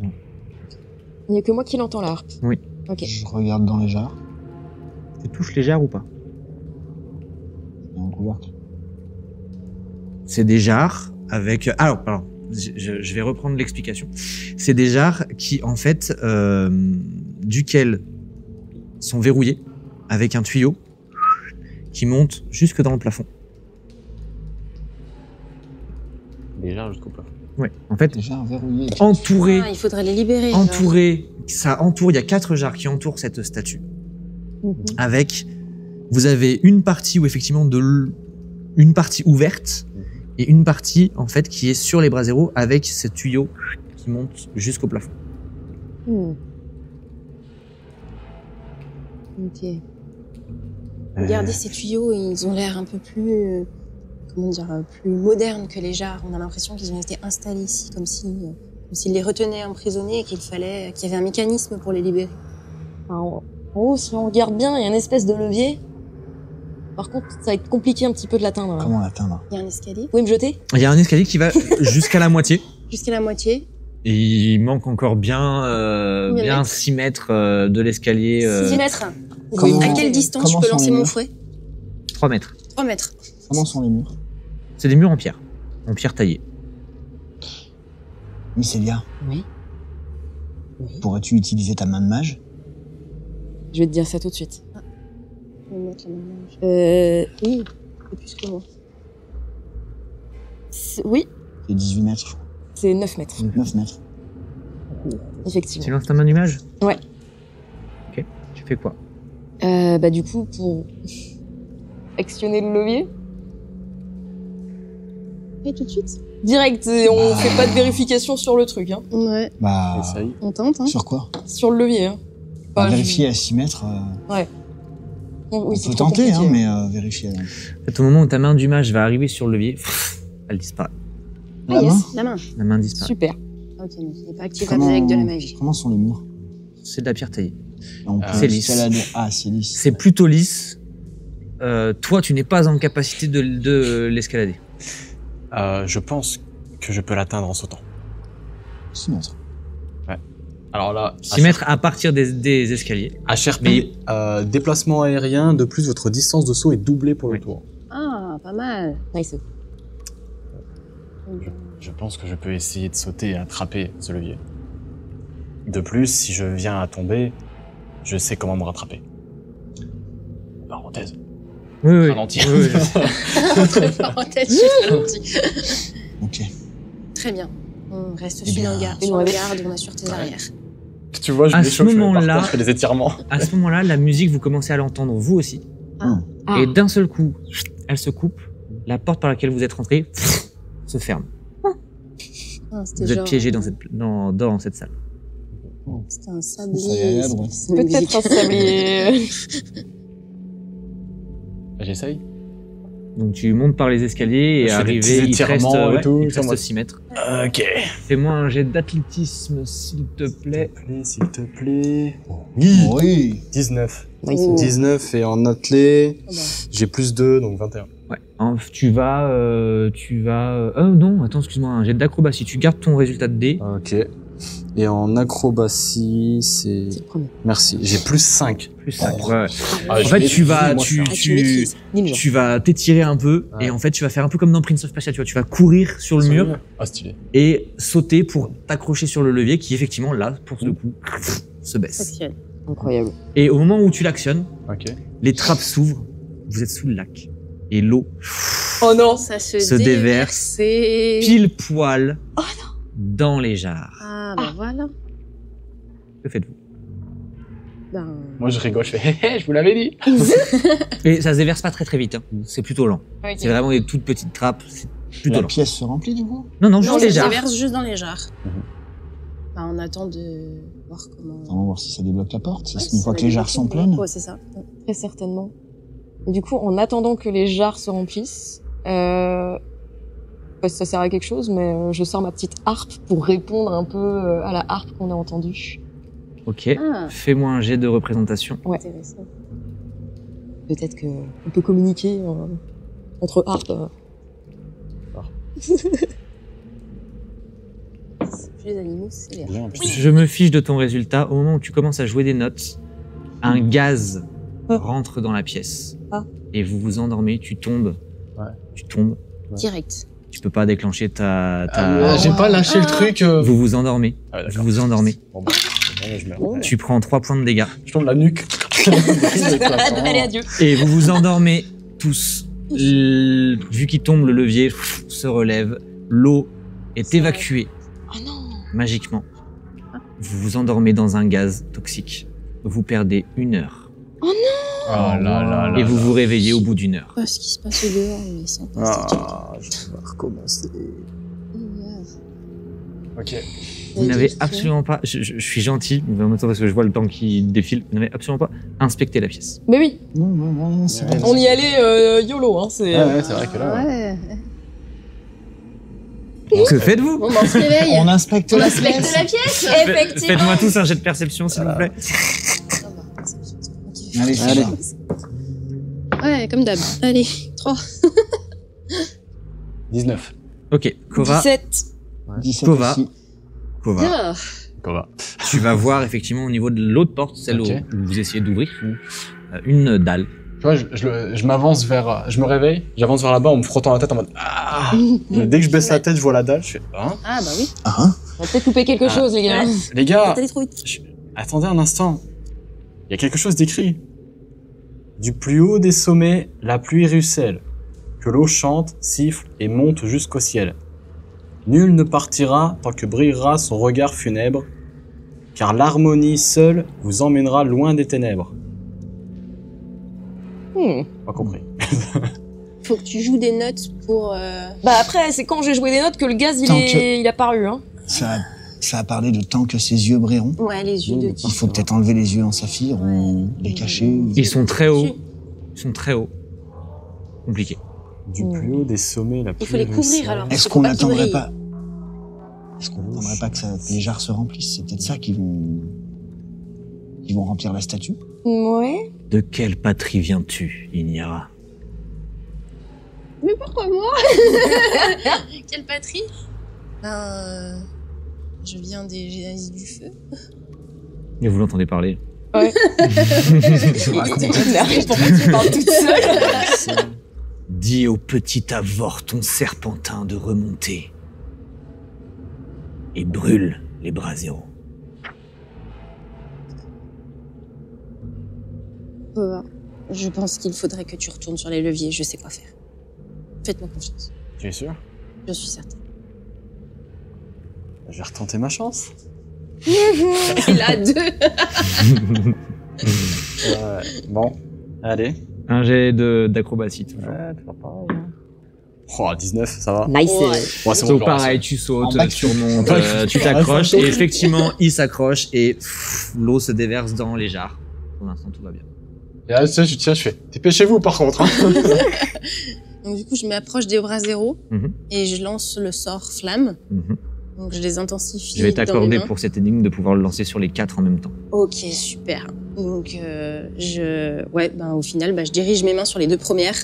Il n'y a que moi qui l'entends la harpe.
Oui.
Ok.
Je regarde dans les jarres.
Tu touches les jarres ou pas?
Il y a un couloir.
C'est des jarres avec... Alors, pardon. Je vais reprendre l'explication. C'est des jarres qui, en fait, duquel sont verrouillées avec un tuyau qui monte jusque dans le plafond.
Déjà jusqu'au plafond.
Ouais. En fait,
Déjà verrouillé.
entouré,
Ah, il faudrait les libérer.
ça entoure. Il y a 4 jarres qui entourent cette statue. Avec, vous avez une partie où effectivement une partie ouverte et une partie en fait qui est sur les braseros avec ce tuyau qui monte jusqu'au plafond.
Ok. Regardez ces tuyaux, ils ont l'air un peu plus, comment dire, plus modernes que les jarres. On a l'impression qu'ils ont été installés ici, comme s'ils les retenaient emprisonnés et qu'il y avait un mécanisme pour les libérer.
En haut, si on regarde bien, il y a une espèce de levier. Par contre, ça va être compliqué un petit peu de l'atteindre. Là.
Comment l'atteindre?
Il y a un escalier
Vous pouvez me jeter?
Il y a un escalier qui va jusqu'à la moitié.
jusqu'à la moitié.
Et il manque encore bien 6 mètres de l'escalier.
6 mètres.
Comment-
À quelle distance je
comment
peux
sont
lancer
les
mon
murs
fouet?
3 mètres.
3 mètres.
Comment sont les murs?
C'est des murs en pierre taillée.
Mycélia,
Oui.
pourrais-tu utiliser ta main de mage?
Je vais te dire ça tout de suite.
Je vais mettre la main.
Oui.
C'est plus que moi.
Oui,
C'est 18 mètres, je crois.
c'est 9 mètres,
9 mètres.
effectivement.
Tu lances ta main d'image?
Ouais.
Ok. Tu fais quoi?
Bah du coup, pour actionner le levier,
Et tout de suite?
direct, et on fait pas de vérification sur le truc, hein.
Ouais.
Bah,
Essaye.
On tente, hein.
sur quoi?
Sur le levier, hein.
Bah,
Bah,
vérifier à 6 mètres.
Oui,
On
c'est
peut
trop
tenter, hein,
compliqué.
mais vérifier.
En fait, au moment où ta main d'image va arriver sur le levier, elle disparaît.
La main?
La main.
La main disparaît.
Super.
Ok, donc il n'est pas activable avec de la magie.
Comment sont les murs?
C'est de la pierre taillée.
On peut
c'est lisse.
escalader. Ah, c'est lisse.
C'est plutôt lisse. Toi, tu n'es pas en capacité de l'escalader.
Je pense que je peux l'atteindre en sautant.
Sinon, ça.
Alors là,
6 mètres à partir des escaliers.
à Sherpa,
Mais-
déplacement aérien, de plus votre distance de saut est doublée pour le tour.
Ah, pas mal.
Nice.
Je pense que je peux essayer de sauter et attraper ce levier. De plus, si je viens à tomber, je sais comment me rattraper. Parenthèse.
Oui.
Ralenti.
Oui, je sais.
Entre parenthèses, j'ai ralenti.
Ok.
Très bien. On reste
Eh
sur
bien,
nos gardes, on assure tes arrières.
Tu vois, je
À
me
ce
chauffe, je fais
moment-là-
des parcours, je fais des étirements.
À ce moment-là, la musique, vous commencez à l'entendre, vous aussi.
Ah.
Et d'un seul coup, elle se coupe. La porte par laquelle vous êtes rentré se ferme.
Ah, c'était
Vous êtes
genre,
piégé dans cette salle.
C'était un
Ça y est,
sablier.
à droite.
c'est magique.
Peut-être un sablier.
J'essaye.
Donc tu montes par les escaliers et
Je fais des petits
arrivé, il te reste,
étirements et tout,
il te
ça,
reste
moi.
6 mètres.
Ok.
Fais-moi un jet d'athlétisme, s'il te plaît.
S'il te plaît. Oui.
Oui.
19.
Nice.
Oh.
19 et en athlé,
Ah bah.
j'ai plus 2, donc 21.
Ouais. Tu vas... non, attends, excuse-moi, un jet d'acrobatie. Tu gardes ton résultat de dé.
Ok. Et en acrobatie, c'est...
C'est le premier.
Merci. J'ai plus 5.
Plus 5. Ouais.
Ah,
En fait, tu vas...
Ah, tu maîtrises.
Ninja.
Tu vas t'étirer un peu
Ouais.
et en fait tu vas faire un peu comme dans Prince of Persia, tu vois, tu vas courir sur le mur
Ah, stylé.
et sauter pour t'accrocher sur le levier qui effectivement là pour le coup se baisse.
Fonctionne.
Incroyable.
Et au moment où tu l'actionnes,
Ok.
les trappes s'ouvrent, vous êtes sous le lac et l'eau
Oh non.
Ça se
Se déverse.
déverse.
pile poil dans les jarres.
Ah, bah voilà.
Que faites-vous?
Ben,
Moi, je rigole, je fais hé hé, je vous l'avais dit.
Et ça se déverse pas très vite, hein. C'est plutôt lent.
Ok.
C'est vraiment des toutes petites trappes, c'est plutôt
La
lent.
pièce se remplit du coup.
Non,
non,
juste
ça
les
se
jarres.
déverse juste dans les jarres.
Mhm.
Ben, on attend de voir comment...
On va voir si ça débloque la porte.
Ouais,
Une
ça
fois
va
que les jarres
débloquer.
sont pleines.
Ouais, c'est ça.
Très certainement. Et du coup, en attendant que les jarres se remplissent, ça sert à quelque chose, mais je sors ma petite harpe pour répondre un peu à la harpe qu'on a entendue.
Ok,
Ah,
fais-moi un jet de représentation.
intéressant.
Peut-être que on peut communiquer entre harpes.
C'est plus les animaux, c'est les
Bien, putain.
Je me fiche de ton résultat. Au moment où tu commences à jouer des notes, un gaz rentre dans la pièce.
Ah.
Et vous vous endormez, tu tombes.
Ouais.
Tu tombes.
direct.
Tu peux pas déclencher ta...
J'ai pas lâché le truc.
Vous vous endormez.
Ah,
Vous
d'accord.
vous endormez.
Bon, bah, je meurs.
Oh.
Tu prends 3 points de dégâts.
Je tombe la nuque.
Allez, adieu.
Et vous vous endormez tous. Vu qu'il tombe, le levier se relève. L'eau est évacuée
Oh non.
magiquement. Vous vous endormez dans un gaz toxique. Vous perdez 1 heure.
Oh là là là.
Et vous vous réveillez au bout d'1 heure.
Oh, ce qui se passe au dehors, mais c'est fantastique.
Ah, je vais recommencer. Ok.
Vous n'avez absolument pas, je suis gentil, mais en même temps parce que je vois le temps qui défile, vous n'avez absolument pas inspecté la pièce.
Mais oui,
Non, c'est
Ouais.
pas
on y allait YOLO, hein. C'est.
Ouais, c'est vrai que là.
Ouais.
Que faites-vous?
Bon, bah, on se réveille.
On inspecte
On
la
inspecte
pièce.
la pièce.
Faites-moi tous un jet de perception, s'il vous plaît.
Ah bah, c'est moi qui vais
Allez,
faire.
allez.
Ouais, comme d'hab. Allez, 3.
19.
Ok, Kova,
17.
17
Kova.
aussi.
Kova,
Ah.
Comment
tu vas voir effectivement au niveau de l'autre porte, celle
Ok.
où vous essayez d'ouvrir, une dalle.
Tu vois, je m'avance vers. Je me réveille, j'avance vers là-bas en me frottant la tête en mode. Ah. Mais dès que je baisse la tête, je vois la dalle, je fais. Hein
Ah, bah oui.
Ah, hein.
On va peut-être couper quelque
Ah.
chose, les gars.
Les gars,
T'allais trop vite.
attendez un instant. Il y a quelque chose d'écrit. Du plus haut des sommets, la pluie ruisselle. Que l'eau chante, siffle et monte jusqu'au ciel. Nul ne partira tant que brillera son regard funèbre, car l'harmonie seule vous emmènera loin des ténèbres. Pas compris.
Faut que tu joues des notes pour.
Bah après, c'est quand j'ai joué des notes que le gaz
Tant
il a paru, hein.
Ça a parlé de tant que ses yeux brilleront.
Ouais, les yeux de
Il faut peut-être enlever les yeux en saphir ou les cacher.
Ils sont très hauts. Ils sont très hauts. Compliqué.
Du plus haut des sommets, la pluie
faut les couvrir,
ruisselle.
alors.
Est-ce
Faut
qu'on
pas qu'ils
n'attendrait
brillent.
pas Est-ce qu'on n'attendrait pas que les jarres se remplissent? C'est peut-être ça qui vont. Ils vont remplir la statue.
Ouais.
De quelle patrie viens-tu, Ignara?
Mais pourquoi moi? Quelle patrie? Ben, je viens des Génasis du Feu.
Et vous l'entendez parler?
Ouais. Pourquoi tu parles toute seule?
Dis au petit Avor ton serpentin de remonter. Et brûle les braséros.
Je pense qu'il faudrait que tu retournes sur les leviers, je sais quoi faire. Faites-moi confiance.
Tu es sûr?
Je suis certaine.
Je vais retenter ma chance.
Il a 2.
Bon, allez.
Un jet d'acrobatie, toujours.
Ouais, toujours pareil. Oh, 19, ça va.
Nice.
Ouais.
Ouais, c'est
Donc
bon,
pareil, tu sautes,
En bac,
tu remontes, tu t'accroches, et effectivement, il s'accroche, et l'eau se déverse dans les jarres. Pour l'instant, tout va bien.
Et là, je fais. Dépêchez-vous, par contre. Hein.
Donc du coup, je m'approche des bras zéro
Mhm.
et je lance le sort flamme.
Mhm.
Donc je les intensifie.
Je vais
dans mes
t'accorder
mains.
pour cette énigme de pouvoir le lancer sur les 4 en même temps.
Ok, super. Donc au final, je dirige mes mains sur les 2 premières,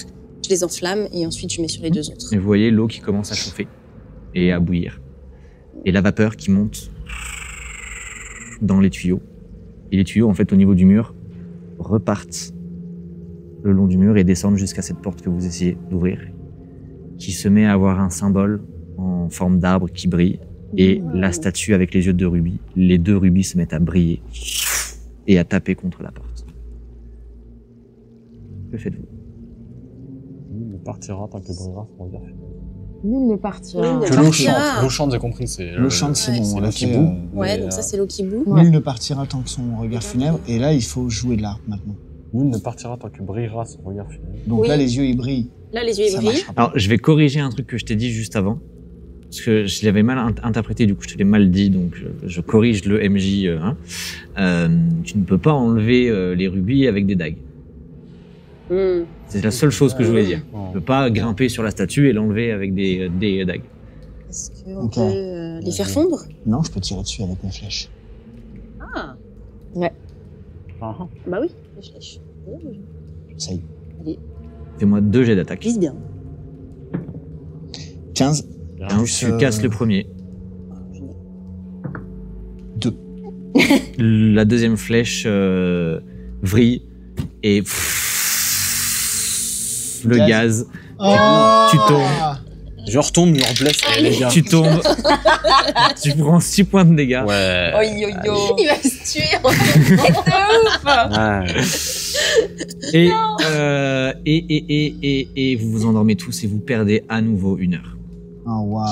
je les enflamme et ensuite je mets sur les 2 autres.
Et vous voyez l'eau qui commence à chauffer et à bouillir. Et la vapeur qui monte dans les tuyaux. Et les tuyaux, en fait, au niveau du mur, repartent le long du mur et descendent jusqu'à cette porte que vous essayez d'ouvrir, qui se met à avoir un symbole en forme d'arbre qui brille, et la statue avec les yeux de rubis. Les 2 rubis se mettent à briller et à taper contre la porte. Que faites-vous?
Il partira tant que brûlera son regard.
Nul ne partira.
Nul
Que
ne
l'eau
partira.
chante. L'eau chante, j'ai compris. C'est
L'eau chante, c'est
Ouais,
bon.
c'est
On
l'eau
l'a
qui
fait,
bout.
Ouais, donc ça c'est l'eau qui bout.
Ouais.
Nul ne partira tant que son regard funèbre. Et là, il faut jouer de l'art maintenant.
Nul ne partira tant que brillera son regard funèbre.
Donc
Oui.
là, les yeux, ils brillent.
Là, les yeux ils
Ça
brillent.
marchera pas.
Alors, je vais corriger un truc que je t'ai dit juste avant. Parce que je l'avais mal interprété, du coup, je te l'ai mal dit, donc je corrige le MJ. Tu ne peux pas enlever les rubis avec des dagues. C'est la seule chose que je voulais dire.
Oh.
Tu peux pas grimper sur la statue et l'enlever avec des dagues.
Est-ce qu'on
Ok.
peut les faire fondre?
Non, je peux tirer dessus avec mes flèches.
Ah,
Ah,
bah oui, les flèches.
J'essaye.
Fais-moi 2 jets d'attaque.
Vise bien.
15.
Hein,
Plus,
tu casses le premier.
2.
La deuxième flèche vrille et le gaz. Tu tombes.
Je retombe, je me reblesse, les gars.
Tu tombes. Tu prends 6 points de dégâts.
Ouais.
Oi, yo, yo.
Il va se tuer.
Et vous vous endormez tous et vous perdez à nouveau 1 heure.
Oh, waouh.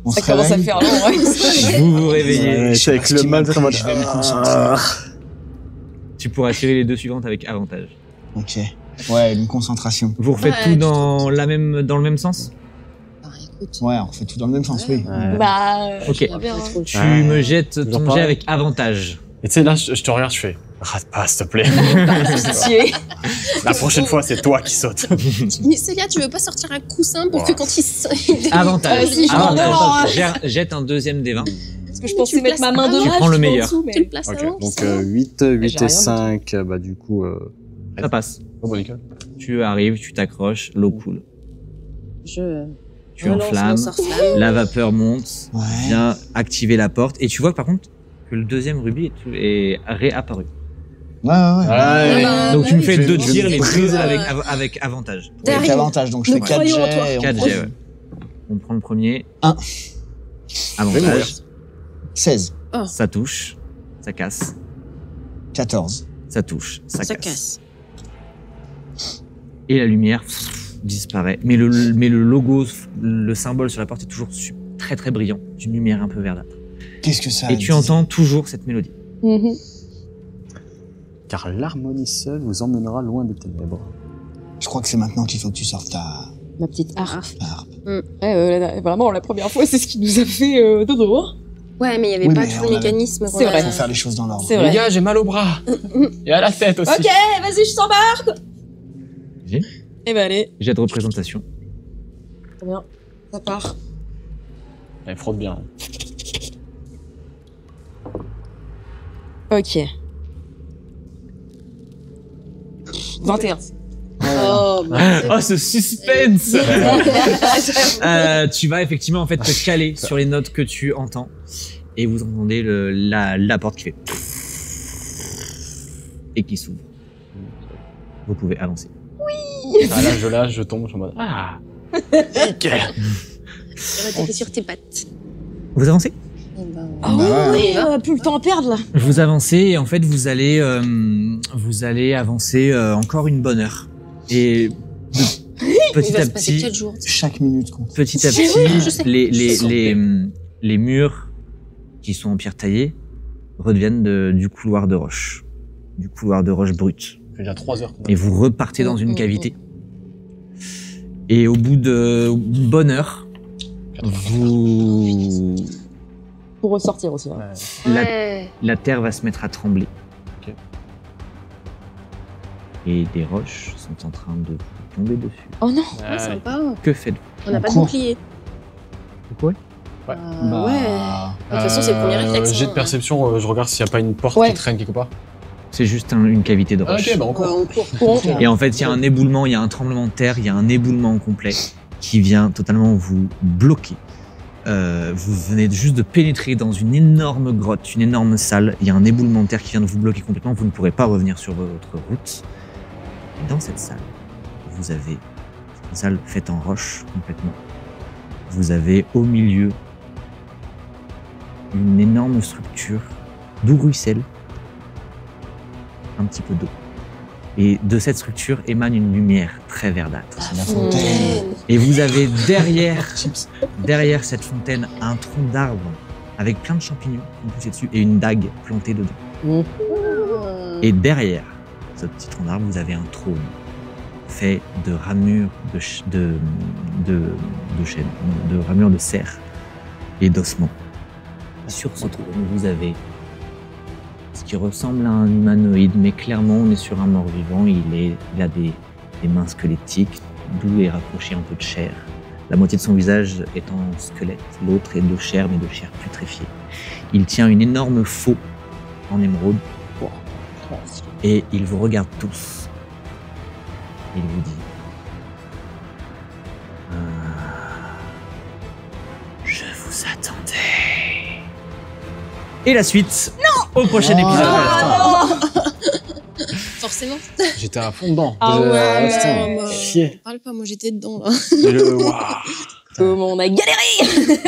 On
Ça
se
commence à
réveille.
faire long, ouais.
Vous vous réveillez.
Ouais, c'est avec le mal, vraiment.
Je vais me concentrer.
Tu pourras tirer les 2 suivantes avec avantage.
Ok. Ouais, une concentration.
Vous refaites
Ouais,
tout
tu
dans le même sens?
Bah écoute.
Ouais, on fait tout dans le même sens, oui.
Ouais.
Bah,
Ok.
très bien. Hein.
Tu
Ouais.
me jettes
Toujours
ton jet
pareil.
avec avantage.
Et tu sais, là, je te regarde, je fais. Rate pas, s'il te plaît.
Pitié.
La prochaine fois, c'est toi qui sautes.
Mais Célia, tu veux pas sortir un coussin pour que quand il
Avantage.
si, je
Avantage.
m'endors.
Jette un deuxième des 20.
Parce que je
Mais
pensais
tu
mettre ma
places
main
avant.
devant.
Tu prends le
je suis en
meilleur.
dessous, mais-
Tu le places
Ok,
avant.
donc
ça va.
8
J'ai
et
rien
5, bah du coup...
Ça passe.
Oh, bon, nickel.
Tu arrives, tu t'accroches, l'eau coule.
Je
Tu
relance
enflammes,
mon sort flamme.
la vapeur monte,
Ouais.
vient activer la porte, et tu vois par contre que le deuxième rubis est réapparu.
Ouais, ouais, ouais.
Ouais.
bah,
Donc tu me fais
je vais-
2
je vais
tirs,
me
les
briser.
2 avec avantage.
Avec
Derrière.
avantage, donc je
Nous
fais 4
croyons en toi.
jets. et on
4
prend
jets, ouais. On prend le premier.
1.
Avantage.
16.
Ça touche, ça casse,
14.
ça touche, ça
Ça
casse.
casse.
Et la lumière disparaît. Mais le logo, le symbole sur la porte est toujours très très brillant, d'une lumière un peu verdâtre.
Qu'est-ce que ça
Et tu
dit
entends toujours cette mélodie.
Mhm.
Car l'harmonie seule vous emmènera loin des ténèbres.
Je crois que c'est maintenant qu'il faut que tu sortes ta
Ma petite harpe.
harpe.
Vraiment, la première fois, c'est ce qui nous a fait dodo. Hein.
Ouais, mais il y avait
Oui,
pas
mais
tout
on
le
a-
mécanisme.
C'est vrai.
Il faut faire les choses dans l'ordre.
C'est vrai.
gars, j'ai mal au bras. Et à la tête aussi.
Ok, vas-y, je t'embarque.
Vas-y.
Eh ben allez,
Jet de représentation.
très bien. Ça part.
Elle frotte bien.
Ok. 21.
Oh,
Oh, ce suspense. Tu vas effectivement en fait te caler sur les notes que tu entends et vous entendez la porte qui fait et qui s'ouvre. Vous pouvez avancer.
Ah, là, je tombe, je suis en mode ah. Nickel.
T'es sur tes pattes.
Vous avancez?
Ah oui, plus le temps à perdre là.
Vous avancez et en fait vous allez avancer encore une bonne heure. Et petit à petit,
4 jours.
Chaque minute compte.
petit à
Je sais.
petit, les murs qui sont en pierre taillée redeviennent du couloir de roche. Du couloir de roche brute.
Ça fait déjà 3 heures.
Et vous repartez dans une cavité. Et au bout d'une bonne heure, vous...
Pour ressortir aussi. Hein.
La terre va se mettre à trembler.
Ok.
Et des roches sont en train de tomber dessus.
Oh non.
Ah, sympa.
Que faites-vous?
On n'a pas de
court.
bouclier.
Pourquoi?
Ouais. De toute façon, c'est le premier réflexe.
Jet de
hein.
perception, je regarde s'il n'y a pas une porte
Ouais.
qui traîne quelque part.
C'est juste une cavité de roche.
Ok, bah on
Ouais,
court.
on court.
Et en fait, il y a un éboulement, il y a un tremblement de terre, il y a un éboulement complet qui vient totalement vous bloquer. Vous venez juste de pénétrer dans une énorme grotte, une énorme salle. Il y a un éboulement de terre qui vient de vous bloquer complètement. Vous ne pourrez pas revenir sur votre route. Et dans cette salle, vous avez une salle faite en roche complètement. Vous avez au milieu une énorme structure d'où ruisselle un petit peu d'eau. Et de cette structure émane une lumière très verdâtre.
C'est la fontaine.
Et vous avez derrière cette fontaine un tronc d'arbre avec plein de champignons qui ont poussé dessus et une dague plantée dedans. Et derrière ce petit tronc d'arbre, vous avez un trône fait de ramures de chêne, de ramures de cerf et d'ossements. Sur ce trône, vous avez ce qui ressemble à un humanoïde, mais clairement on est sur un mort-vivant. Il a des mains squelettiques, d'où est raccroché un peu de chair. La moitié de son visage est en squelette, l'autre est de chair, mais de chair putréfiée. Il tient une énorme faux en émeraude, et il vous regarde tous. Il vous dit je vous attendais. Et la suite au prochain épisode.
Forcément.
J'étais à fond dedans.
Ah ouais.
Putain,
moi,
chier.
parle pas, moi j'étais dedans là.
Waouh.
Comment on a galéré.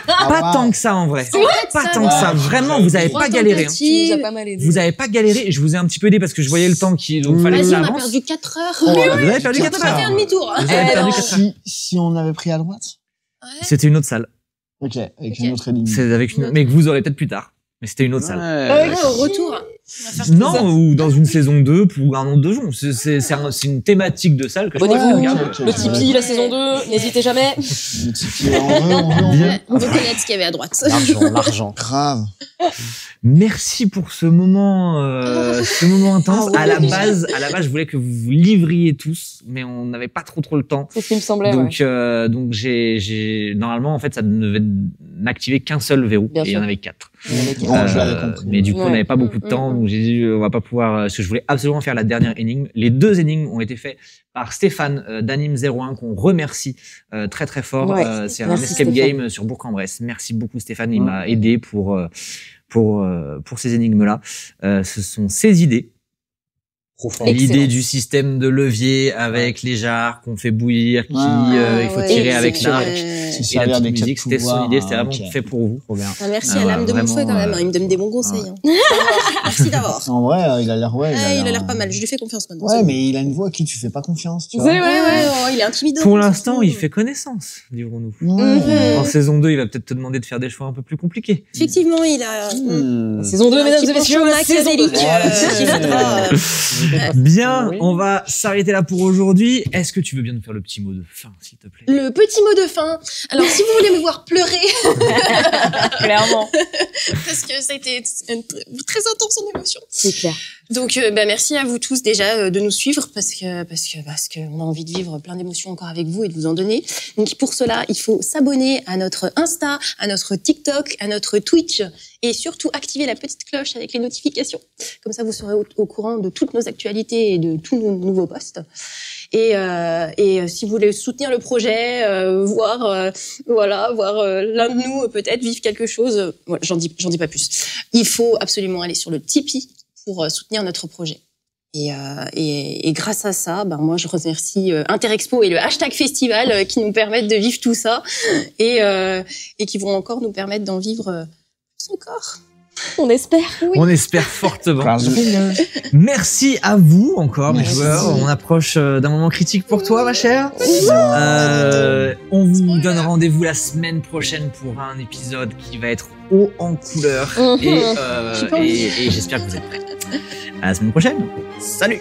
Pas tant que ça en vrai. Pas
ça
tant que ça. Vraiment, vous avez pas galéré. Hein.
Tu nous as pas mal aidé.
Vous avez pas galéré. Je vous ai un petit peu aidé parce que je voyais le temps qui donc fallait que
Vas-y,
ça
on a
avance.
perdu 4 heures.
Vous avez perdu 4
On va faire
heures.
demi-tour.
Vous avez perdu
non.
4 heures.
Si on avait pris à droite.
Ouais.
C'était une autre salle.
Ok, avec
Ok.
une autre énigme.
C'est avec une... mais que vous aurez peut-être plus tard. Mais c'était une autre salle.
Ouais, au retour. On va faire
Non, ou dans une saison 2 pour un autre donjon. C'est une thématique de salle que je
Abonnez-vous.
pense que
ok,
Le Tipeee, la saison 2, n'hésitez jamais.
Le Tipeee, on veut.
Bien.
On veut connaître ce qu'il y avait à droite.
L'argent.
Grave.
Merci pour ce moment intense.
Ah ouais.
À la base, je voulais que vous vous livriez tous, mais on n'avait pas trop le temps.
C'est ce qui me semblait. ouais.
Donc j'ai normalement en fait ça ne devait n'activer qu'un seul verrou
Bien
et il y
sûr.
en avait 4.
Bon, je l'avais compris.
Mais du coup on
Ouais.
n'avait pas beaucoup de temps, donc j'ai dit on va pas pouvoir parce que je voulais absolument faire la dernière énigme. Les 2 énigmes ont été faites par Stéphane d'Anime01 qu'on remercie très très fort.
Ouais.
C'est un
Merci,
escape
Stéphane.
game sur Bourg-en-Bresse. Merci beaucoup Stéphane, il m'a aidé pour ces énigmes-là. Ce sont ses idées.
Trop fort.
Excellent.
L'idée du système de levier avec les jarres qu'on fait bouillir, qui
Ouais.
il faut
ouais.
tirer avec
Excellent.
l'arc.
C'est
Et la
servir
petite
des
musique,
quatre
c'était son
pouvoirs,
idée, c'était vraiment
ok.
fait pour vous. Trop bien.
Ah, merci
Ah
à l'âme
ouais,
de mon fouet quand
vraiment,
même. Il me donne des bons conseils. Hein. Merci d'abord.
En vrai, il a l'air, ouais.
Il a l'air pas mal. Je lui fais confiance maintenant.
Ouais, mais il a une voix à qui tu fais pas confiance, tu
C'est
vois.
vrai, ouais.
Il est intimidant.
Pour l'instant, il fait connaissance, dirons-nous.
Ouais.
En saison 2, il va peut-être te demander de faire des choix un peu plus compliqués.
Effectivement, il a.
Saison 2, mesdames et messieurs, la saison 2.
Qu'il faudra.
Bien,
Oui.
on va s'arrêter là pour aujourd'hui. Est-ce que tu veux bien nous faire le petit mot de fin, s'il te plaît?
Le petit mot de fin. Alors, si vous voulez me voir pleurer,
Clairement.
parce que ça a été très intense en émotion.
C'est clair.
Donc, merci à vous tous déjà de nous suivre parce que on a envie de vivre plein d'émotions encore avec vous et de vous en donner. Donc, pour cela, il faut s'abonner à notre Insta, à notre TikTok, à notre Twitch Et surtout, activez la petite cloche avec les notifications. Comme ça, vous serez au courant de toutes nos actualités et de tous nos nouveaux posts. Et si vous voulez soutenir le projet, voir l'un de nous peut-être vivre quelque chose, voilà, j'en dis pas plus. Il faut absolument aller sur le Tipeee pour soutenir notre projet. Et grâce à ça, moi je remercie Interexpo et le #festival qui nous permettent de vivre tout ça et qui vont encore nous permettre d'en vivre plus encore.
On espère.
Oui.
On espère fortement. Merci à vous encore, mes joueurs. On approche d'un moment critique pour toi, ma chère. On vous donne rendez-vous la semaine prochaine pour un épisode qui va être haut en couleur. Et j'espère que vous êtes prêts. À la semaine prochaine. Salut!